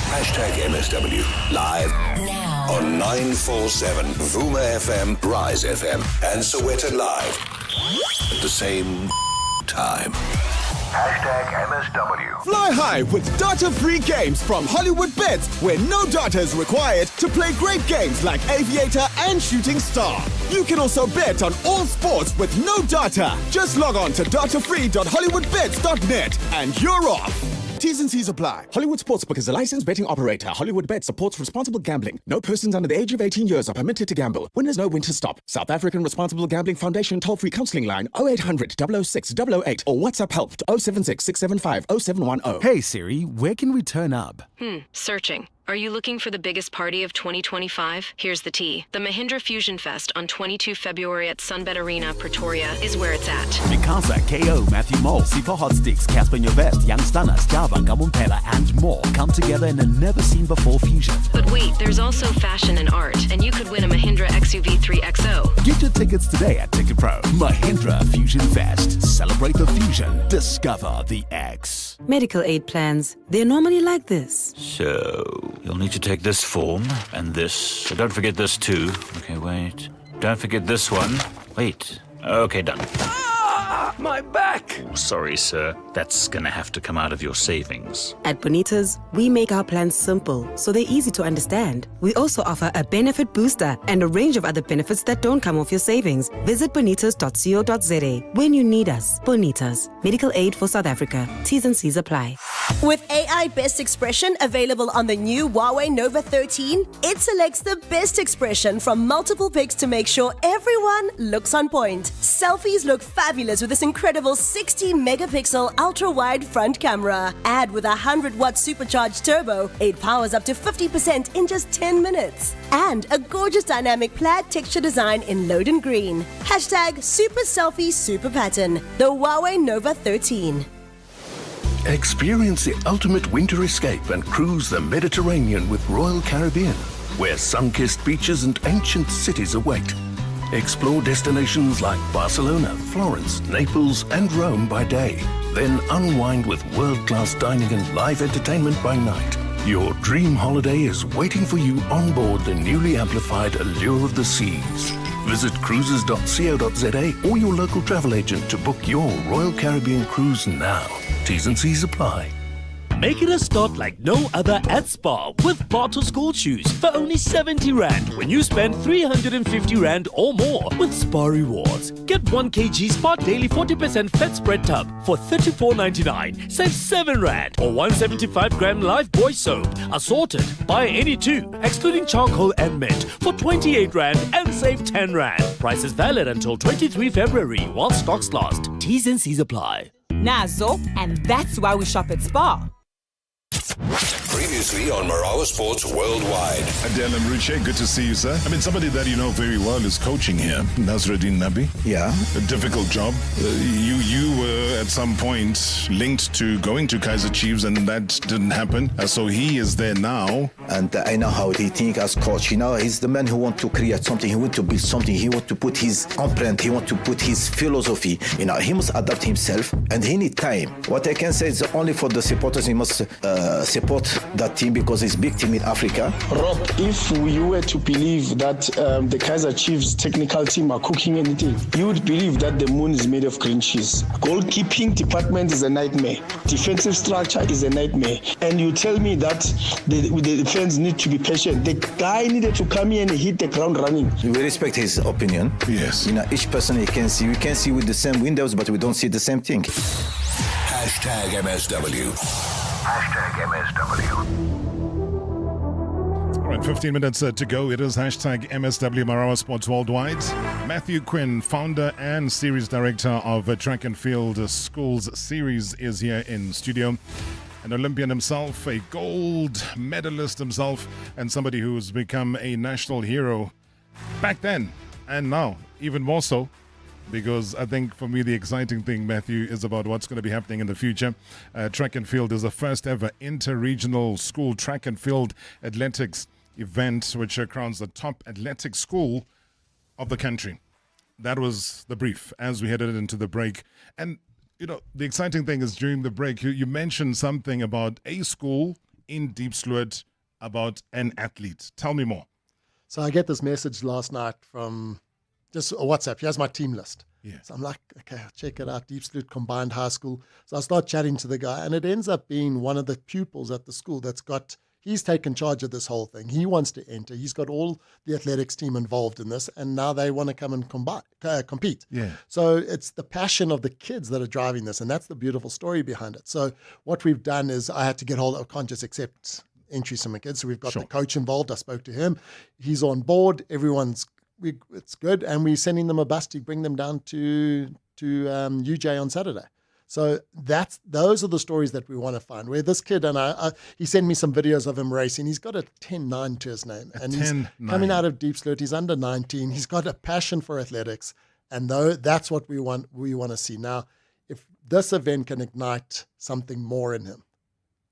[SPEAKER 4] #MSW live now on 947 Vuma FM, Rise FM, and Soweto Live at the same time.
[SPEAKER 8] #MSW. Fly high with data-free games from Hollywood Bets, where no data is required to play great games like Aviator and Shooting Star. You can also bet on all sports with no data. Just log on to datafree.hollywoodbets.net and you're off. T's and C's apply. Hollywood Sportsbook is a licensed betting operator. Hollywood Bet supports responsible gambling. No persons under the age of 18 years are permitted to gamble. Winners know when to stop. South African Responsible Gambling Foundation toll-free counseling line 0800 006 008 or WhatsApp help to 076 675 0710.
[SPEAKER 22] Hey Siri, where can we turn up?
[SPEAKER 23] Searching. Are you looking for the biggest party of 2025? Here's the tea. The Mahindra Fusion Fest on 22 February at Sunbet Arena, Pretoria is where it's at.
[SPEAKER 22] Mikasa, KO, Matthew Mole, Sipo Hot Sticks, Casper Nyovest, Young Stunners, Java, Gamumpela, and more come together in a never-seen-before fusion.
[SPEAKER 23] But wait, there's also fashion and art, and you could win a Mahindra XUV3 XO.
[SPEAKER 22] Get your tickets today at Ticket Pro. Mahindra Fusion Fest. Celebrate the fusion. Discover the X.
[SPEAKER 24] Medical aid plans, they're normally like this.
[SPEAKER 25] So, you'll need to take this form and this. So don't forget this too. Okay, wait. Don't forget this one. Wait. Okay, done.
[SPEAKER 24] My back!
[SPEAKER 25] Sorry, sir. That's gonna have to come out of your savings.
[SPEAKER 24] At Bonitas, we make our plans simple, so they're easy to understand. We also offer a benefit booster and a range of other benefits that don't come off your savings. Visit bonitas.co.za when you need us. Bonitas, medical aid for South Africa. T's and C's apply.
[SPEAKER 26] With AI Best Expression available on the new Huawei Nova 13, it selects the best expression from multiple pics to make sure everyone looks on point. Selfies look fabulous with this incredible 60-megapixel ultra-wide front camera. Add with a 100-watt supercharged turbo, it powers up to 50% in just 10 minutes. And a gorgeous dynamic plaid texture design in Loden Green. Hashtag Super Selfie Super Pattern. The Huawei Nova 13.
[SPEAKER 27] Experience the ultimate winter escape and cruise the Mediterranean with Royal Caribbean, where sun-kissed beaches and ancient cities await. Explore destinations like Barcelona, Florence, Naples, and Rome by day. Then unwind with world-class dining and live entertainment by night. Your dream holiday is waiting for you on board the newly amplified Allure of the Seas. Visit cruises.co.za or your local travel agent to book your Royal Caribbean cruise now. T's and C's apply.
[SPEAKER 28] Make it a start like no other at Spar with Bartle School Shoes for only 70 Rand when you spend 350 Rand or more with Spar Rewards. Get 1 kg Spar Daily 40% Fat Spread Tub for 34.99. Save 7 Rand or 175-gram Life Boy Soap. Assorted. Buy any two, excluding charcoal and mint, for 28 Rand and save 10 Rand. Price is valid until 23 February while stocks last. T's and C's apply.
[SPEAKER 29] Nazo, and that's why we shop at Spar.
[SPEAKER 4] Previously on Marawa Sports Worldwide.
[SPEAKER 6] Adele Mruche, good to see you, sir. I mean, somebody that you know very well is coaching here, Nasruddin Nabi.
[SPEAKER 7] Yeah.
[SPEAKER 6] A difficult job. You were at some point linked to going to Kaizer Chiefs, and that didn't happen. So he is there now.
[SPEAKER 7] And I know how he thinks as coach. You know, he's the man who wants to create something. He wants to build something. He wants to put his imprint. He wants to put his philosophy. You know, he must adapt himself, and he needs time. What I can say is only for the supporters, he must support that team because it's a big team in Africa.
[SPEAKER 5] Rob, if you were to believe that the Kaizer Chiefs technical team are cooking anything, you would believe that the moon is made of green cheese. Goalkeeping department is a nightmare. Defensive structure is a nightmare. And you tell me that the fans need to be patient. The guy needed to come in and hit the ground running.
[SPEAKER 7] We respect his opinion.
[SPEAKER 6] Yes.
[SPEAKER 7] You know, each person he can see. We can see with the same windows, but we don't see the same thing.
[SPEAKER 4] #MSW. #MSW.
[SPEAKER 6] All right, 15 minutes to go. It is #MSW Marawa Sports Worldwide. Matthew Quinn, founder and series director of Track and Field Schools Series, is here in studio. An Olympian himself, a gold medalist himself, and somebody who's become a national hero back then and now, even more so. Because I think for me the exciting thing, Matthew, is about what's going to be happening in the future. Track and Field is the first ever inter-regional school track and field athletics event, which crowns the top athletic school of the country. That was the brief as we headed into the break. And, you know, the exciting thing is during the break, you mentioned something about a school in Diepsloot about an athlete. Tell me more.
[SPEAKER 3] So I get this message last night from just a WhatsApp. Here's my team list.
[SPEAKER 6] Yeah.
[SPEAKER 3] So I'm like, okay, I'll check it out. Deep Sloot Combined High School. So I start chatting to the guy, and it ends up being one of the pupils at the school he's taken charge of this whole thing. He wants to enter. He's got all the athletics team involved in this, and now they want to come and compete.
[SPEAKER 6] Yeah.
[SPEAKER 3] So it's the passion of the kids that are driving this, and that's the beautiful story behind it. So what we've done is I had to get hold of, I can't just accept entries from the kids. So we've got the coach involved. I spoke to him. He's on board. It's good, and we're sending them a bus to bring them down to UJ on Saturday. So those are the stories that we want to find. Where this kid, and he sent me some videos of him racing. He's got a 10-9 to his name, and he's coming out of Deep Sloot. He's under 19. He's got a passion for athletics, and that's what we want to see. Now, if this event can ignite something more in him,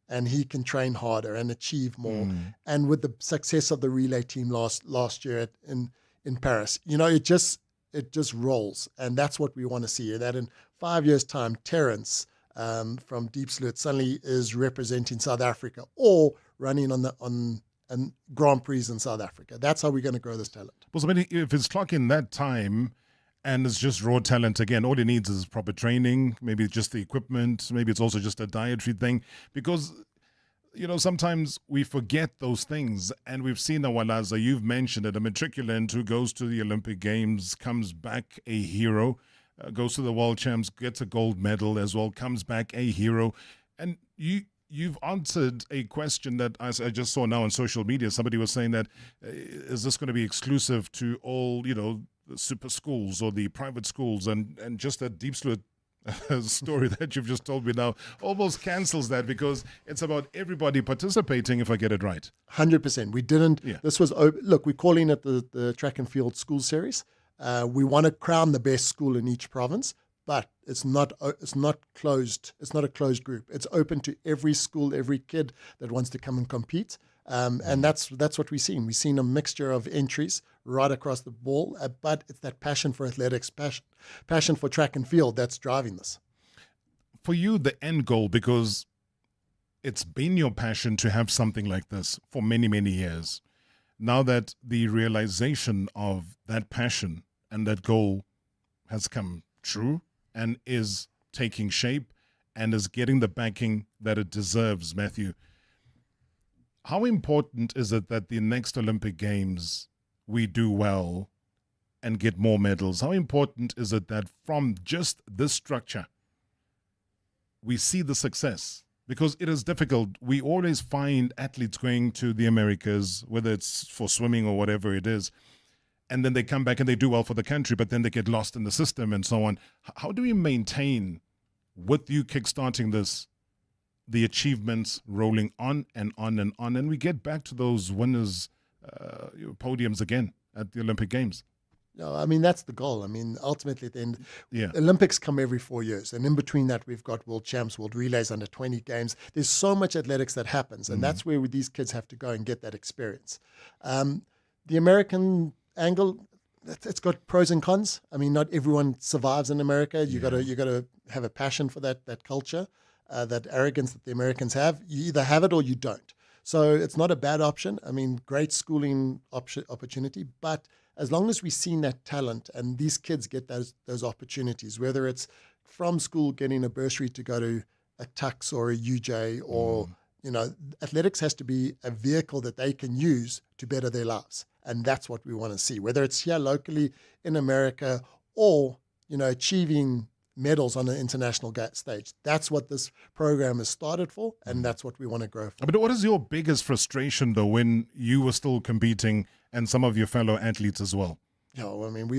[SPEAKER 3] and he can train harder and achieve more, and with the success of the relay team last year in Paris, it just rolls, and that's what we want to see. That in 5 years' time, Terence from Deep Sloot suddenly is representing South Africa or running on Grand Prix in South Africa. That's how we're going to grow this talent.
[SPEAKER 6] Well, so if it's clocking that time and it's just raw talent again, all he needs is proper training, maybe just the equipment, maybe it's also just a dietary thing, because sometimes we forget those things, and we've seen Awalaza, you've mentioned it, a matriculant who goes to the Olympic Games, comes back a hero, goes to the World Champs, gets a gold medal as well, comes back a hero. And you've answered a question that I just saw now on social media. Somebody was saying that, is this going to be exclusive to all, the super schools or the private schools? And just that Deep Sloot story that you've just told me now almost cancels that, because it's about everybody participating, if I get it right.
[SPEAKER 3] 100%. We didn't. Yeah. This was look. We're calling it the Track and Field School Series. We want to crown the best school in each province, but it's not closed. It's not a closed group. It's open to every school, every kid that wants to come and compete. And that's what we've seen. We've seen a mixture of entries right across the ball, but it's that passion for athletics, passion for track and field that's driving this.
[SPEAKER 6] For you, the end goal, because it's been your passion to have something like this for many, many years. Now that the realization of that passion and that goal has come true and is taking shape and is getting the backing that it deserves, Matthew, how important is it that the next Olympic Games we do well and get more medals? How important is it that from just this structure we see the success? Because it is difficult. We always find athletes going to the Americas, whether it's for swimming or whatever it is, and then they come back and they do well for the country, but then they get lost in the system and so on. How do we maintain, with you kickstarting this, the achievements rolling on and on and on, and we get back to those winners' podiums again at the Olympic Games?
[SPEAKER 3] No, I mean, that's the goal. I mean, ultimately at the end, Olympics come every 4 years. And in between that, we've got World Champs, World Relays, under 20 games. There's so much athletics that happens. And that's where these kids have to go and get that experience. The American angle, it's got pros and cons. I mean, not everyone survives in America. You got to have a passion for that culture, that arrogance that the Americans have. You either have it or you don't. So it's not a bad option. I mean, great schooling opportunity, but as long as we've seen that talent and these kids get those opportunities, whether it's from school getting a bursary to go to a Tux or a UJ or, athletics has to be a vehicle that they can use to better their lives. And that's what we want to see, whether it's here locally in America or, achieving medals on an international stage. That's what this program is started for, and that's what we want to grow for.
[SPEAKER 6] But what is your biggest frustration, though, when you were still competing and some of your fellow athletes as well?
[SPEAKER 3] Yeah, I mean,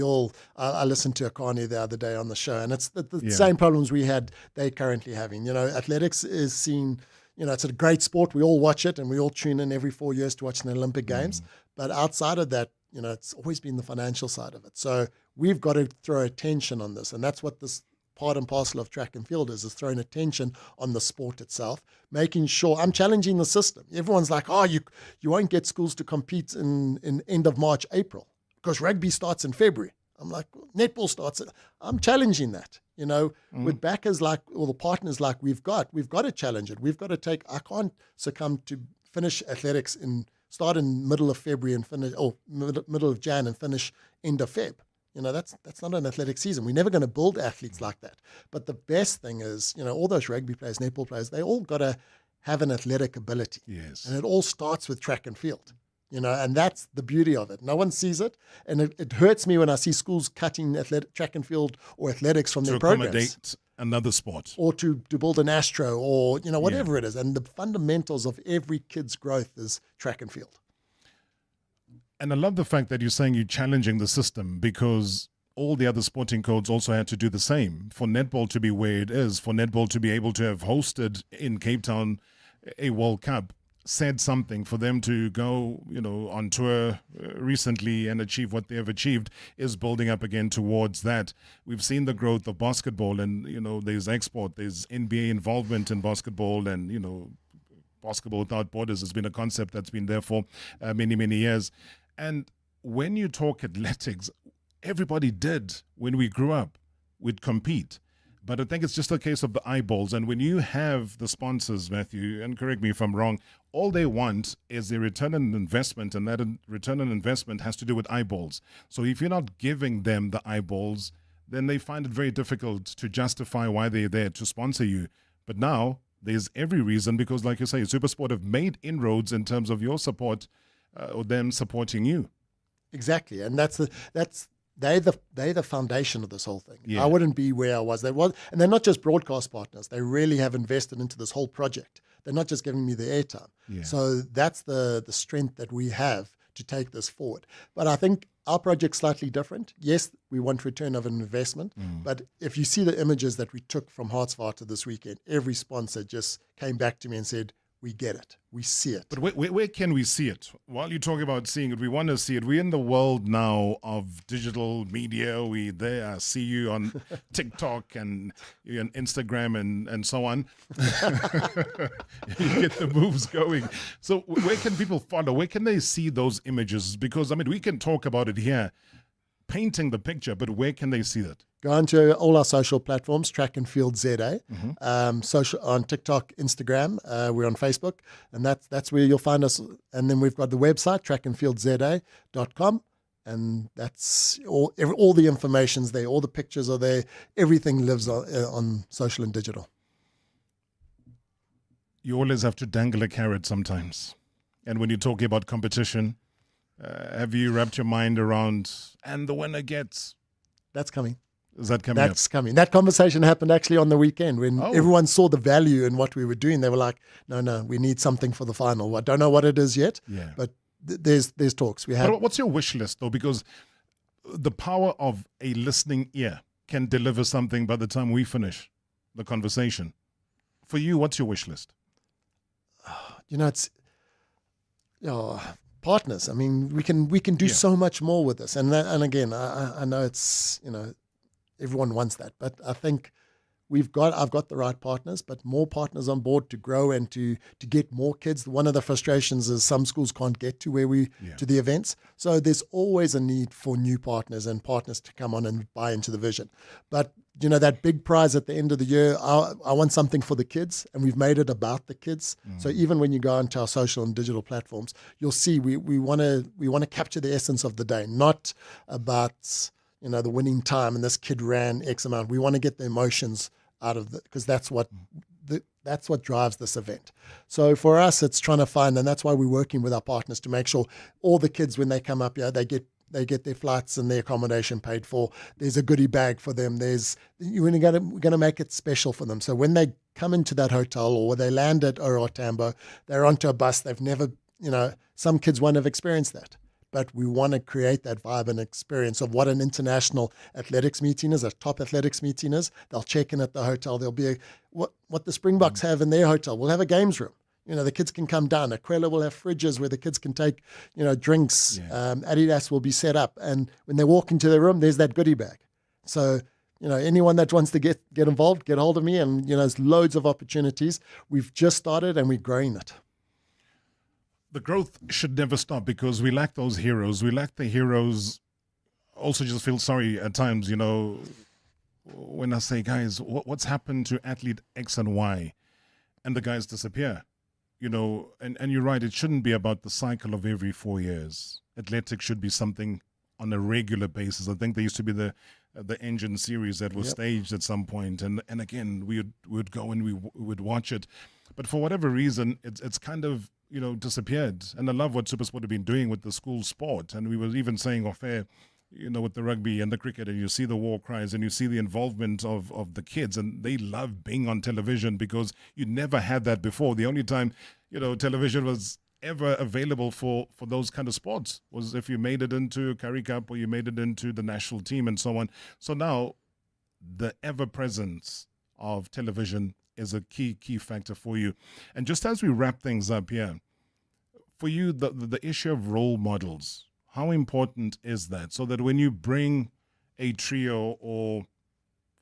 [SPEAKER 3] I listened to Akani the other day on the show, and it's the same problems they're currently having. Athletics is seen, it's a great sport. We all watch it, and we all tune in every 4 years to watch the Olympic Games. But outside of that, it's always been the financial side of it. So we've got to throw attention on this, and that's what this part and parcel of track and field is throwing attention on the sport itself, making sure I'm challenging the system. Everyone's like, you won't get schools to compete in end of March, April, because rugby starts in February. I'm like, netball starts. I'm challenging that, with backers like, or the partners like we've got to challenge it. We've got to I can't succumb to finish athletics start in middle of February and finish, middle of Jan and finish end of Feb. that's not an athletic season. We're never going to build athletes like that. But the best thing is, all those rugby players, netball players, they all got to have an athletic ability.
[SPEAKER 6] Yes.
[SPEAKER 3] And it all starts with track and field. And that's the beauty of it. No one sees it, and it hurts me when I see schools cutting track and field or athletics from their programs.
[SPEAKER 6] To accommodate another sport.
[SPEAKER 3] Or to build an Astro or, whatever it is. And the fundamentals of every kid's growth is track and field.
[SPEAKER 6] And I love the fact that you're saying you're challenging the system, because all the other sporting codes also had to do the same. For netball to be where it is, for netball to be able to have hosted in Cape Town a World Cup, said something. For them to go, on tour recently and achieve what they have achieved is building up again towards that. We've seen the growth of basketball, and, there's export, there's NBA involvement in basketball, and, basketball without borders has been a concept that's been there for many, many years. And when you talk athletics, everybody did when we grew up. We'd compete. But I think it's just a case of the eyeballs. And when you have the sponsors, Matthew, and correct me if I'm wrong, all they want is a return on investment, and that return on investment has to do with eyeballs. So if you're not giving them the eyeballs, then they find it very difficult to justify why they're there to sponsor you. But now there's every reason, because like you say, SuperSport have made inroads in terms of your support or them supporting you.
[SPEAKER 3] Exactly. And they're the foundation of this whole thing.
[SPEAKER 6] Yeah.
[SPEAKER 3] I wouldn't be where I was. And they're not just broadcast partners. They really have invested into this whole project. They're not just giving me the airtime.
[SPEAKER 6] Yeah.
[SPEAKER 3] So that's the strength that we have to take this forward. But I think our project's slightly different. Yes, we want return of an investment. But if you see the images that we took from Hartsvaart this weekend, every sponsor just came back to me and said, we get it. We see it.
[SPEAKER 6] But where can we see it? While you talk about seeing it, we want to see it. We're in the world now of digital media. We there. I see you on TikTok and you're on Instagram and so on. You get the moves going. So where can people follow? Where can they see those images? Because, we can talk about it here, painting the picture, but where can they see that?
[SPEAKER 3] Go onto all our social platforms, Track and Field ZA, social on TikTok, Instagram. We're on Facebook, and that's where you'll find us. And then we've got the website, trackandfieldza.com, and that's all the information's there, all the pictures are there. Everything lives on social and digital.
[SPEAKER 6] You always have to dangle a carrot sometimes. And when you're talking about competition, have you wrapped your mind around, and the winner gets?
[SPEAKER 3] That's coming.
[SPEAKER 6] Is that coming
[SPEAKER 3] That's coming. That conversation happened actually on the weekend when everyone saw the value in what we were doing. They were like, no, we need something for the final. I don't know what it is yet, but there's talks.
[SPEAKER 6] But what's your wish list, though? Because the power of a listening ear can deliver something by the time we finish the conversation. For you, what's your wish list?
[SPEAKER 3] It's partners. We can do so much more with this. And again, I know it's, everyone wants that, but I think I've got the right partners, but more partners on board to grow and to get more kids. One of the frustrations is some schools can't get to to the events. So there's always a need for new partners and partners to come on and buy into the vision. But that big prize at the end of the year, I want something for the kids, and we've made it about the kids. So even when you go onto our social and digital platforms, you'll see we want to capture the essence of the day, not about the winning time and this kid ran X amount. We want to get the emotions out of it, because that's what drives this event. So for us, it's trying to find, and that's why we're working with our partners to make sure all the kids, when they come up here, they get their flights and their accommodation paid for. There's a goodie bag for them. We're going to make it special for them. So when they come into that hotel or they land at Oro Tambo, they're onto a bus. They've never, some kids won't have experienced that. But we want to create that vibe and experience of what an international athletics meeting is, a top athletics meeting is. They'll check in at the hotel. There'll be what the Springboks have in their hotel. We'll have a games room. The kids can come down. Aquila will have fridges where the kids can take, drinks. Adidas will be set up. And when they walk into their room, there's that goodie bag. So, anyone that wants to get involved, get hold of me. And, there's loads of opportunities. We've just started and we're growing it.
[SPEAKER 6] The growth should never stop, because we lack those heroes. We lack the heroes. Also just feel sorry at times, when I say, guys, what's happened to athlete X and Y? And the guys disappear, and you're right. It shouldn't be about the cycle of every 4 years. Athletics should be something on a regular basis. I think there used to be the Engine series that was staged at some point, and again we would go and we would watch it, but for whatever reason it's kind of disappeared. And I love what SuperSport have been doing with the school sport, and we were even saying off air, with the rugby and the cricket, and you see the war cries and you see the involvement of the kids, and they love being on television because you never had that before. The only time television was ever available for those kind of sports was if you made it into Currie Cup or you made it into the national team and so on. So now the ever-presence of television is a key factor for you. And just as we wrap things up here, for you, the issue of role models, how important is that? So that when you bring a trio or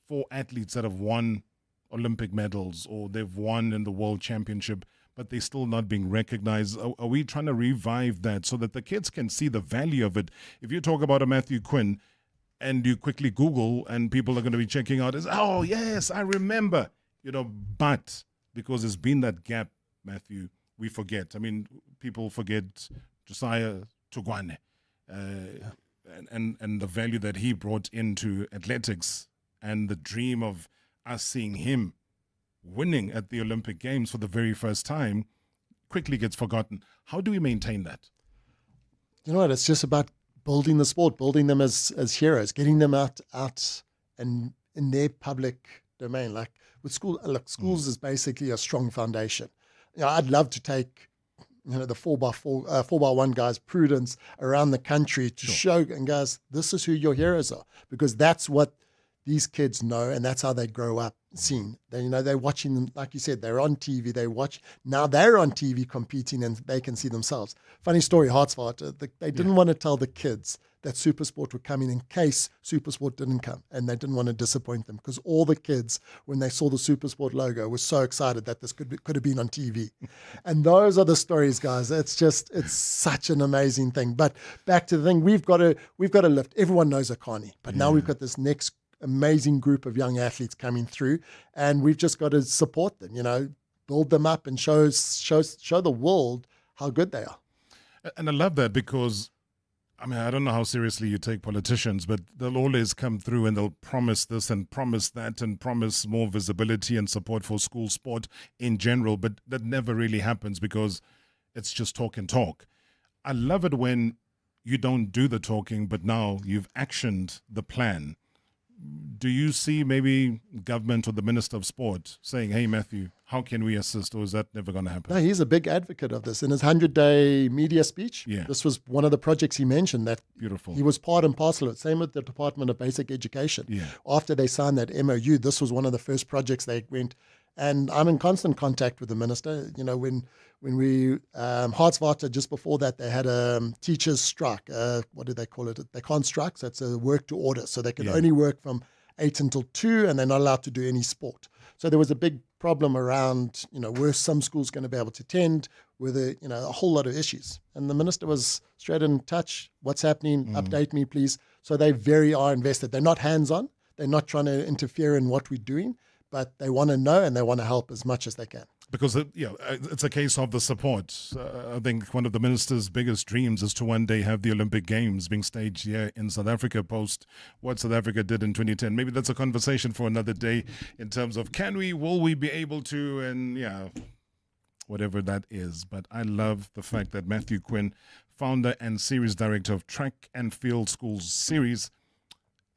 [SPEAKER 6] 4 athletes that have won Olympic medals or they've won in the World Championship, but they're still not being recognized, are we trying to revive that so that the kids can see the value of it? If you talk about a Matthew Quinn and you quickly Google and people are going to be checking out, oh, yes, I remember, but because there's been that gap, Matthew, we forget. I mean, people forget Josiah Tugwane. And the value that he brought into athletics, and the dream of us seeing him winning at the Olympic Games for the very first time quickly gets forgotten. How do we maintain that?
[SPEAKER 3] You know what? It's just about building the sport, building them as heroes, getting them out and in their public domain. Like with schools is basically a strong foundation. I'd love to take the 4x4, 4x1 guys, Prudence, around the country to show, and guys, this is who your heroes are, because that's what these kids know, and that's how they grow up seeing. They're watching them, like you said, they're on TV, now they're on TV competing, and they can see themselves. Funny story, Hartsvaart, they didn't want to tell the kids that SuperSport were coming in case SuperSport didn't come, and they didn't want to disappoint them, because all the kids, when they saw the SuperSport logo, were so excited that this could have been on TV. And those are the stories, guys. It's such an amazing thing. But back to the thing, we've got to lift. Everyone knows Akani, but now we've got this next amazing group of young athletes coming through, and we've just got to support them, build them up and show the world how good they are.
[SPEAKER 6] And I love that, because I don't know how seriously you take politicians, but they'll always come through and they'll promise this and promise that and promise more visibility and support for school sport in general, but that never really happens because it's just talk and talk. I love it when you don't do the talking, but now you've actioned the plan. Do you see maybe government or the Minister of Sport saying, hey, Matthew, how can we assist, or is that never going to happen?
[SPEAKER 3] No, he's a big advocate of this. In his 100-day media speech, this was one of the projects he mentioned that
[SPEAKER 6] Beautiful.
[SPEAKER 3] He was part and parcel of it. Same with the Department of Basic Education.
[SPEAKER 6] Yeah.
[SPEAKER 3] After they signed that MOU, this was one of the first projects they went. And I'm in constant contact with the minister. When we, Hartsvaart, just before that, they had a teachers' strike. What do they call it? They can't strike, so it's a work to order. So they can only work from 8 until 2, and they're not allowed to do any sport. So there was a big problem around, were some schools going to be able to attend, with a whole lot of issues. And the minister was straight in touch. What's happening? Update me, please. So they are invested. They're not hands-on. They're not trying to interfere in what we're doing, but they want to know and they want to help as much as they can.
[SPEAKER 6] Because it's a case of the support. I think one of the minister's biggest dreams is to one day have the Olympic Games being staged here in South Africa post what South Africa did in 2010. Maybe that's a conversation for another day in terms of will we be able to, and whatever that is. But I love the fact that Matthew Quinn, founder and series director of Track and Field Schools series,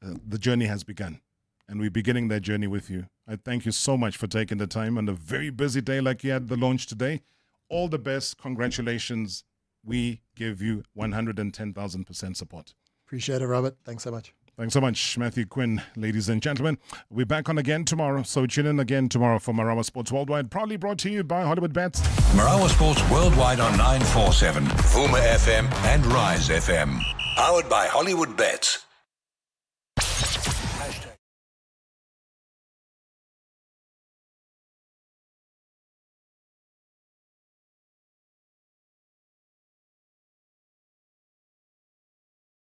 [SPEAKER 6] the journey has begun. And we're beginning that journey with you. I thank you so much for taking the time on a very busy day like you had the launch today. All the best. Congratulations. We give you 110,000% support.
[SPEAKER 3] Appreciate it, Robert. Thanks so much.
[SPEAKER 6] Thanks so much, Matthew Quinn, ladies and gentlemen. We're back on again tomorrow, so tune in again tomorrow for Marawa Sports Worldwide, proudly brought to you by Hollywood Bets.
[SPEAKER 4] Marawa Sports Worldwide on 947, Vuma FM and Rise FM. Powered by Hollywood Bets.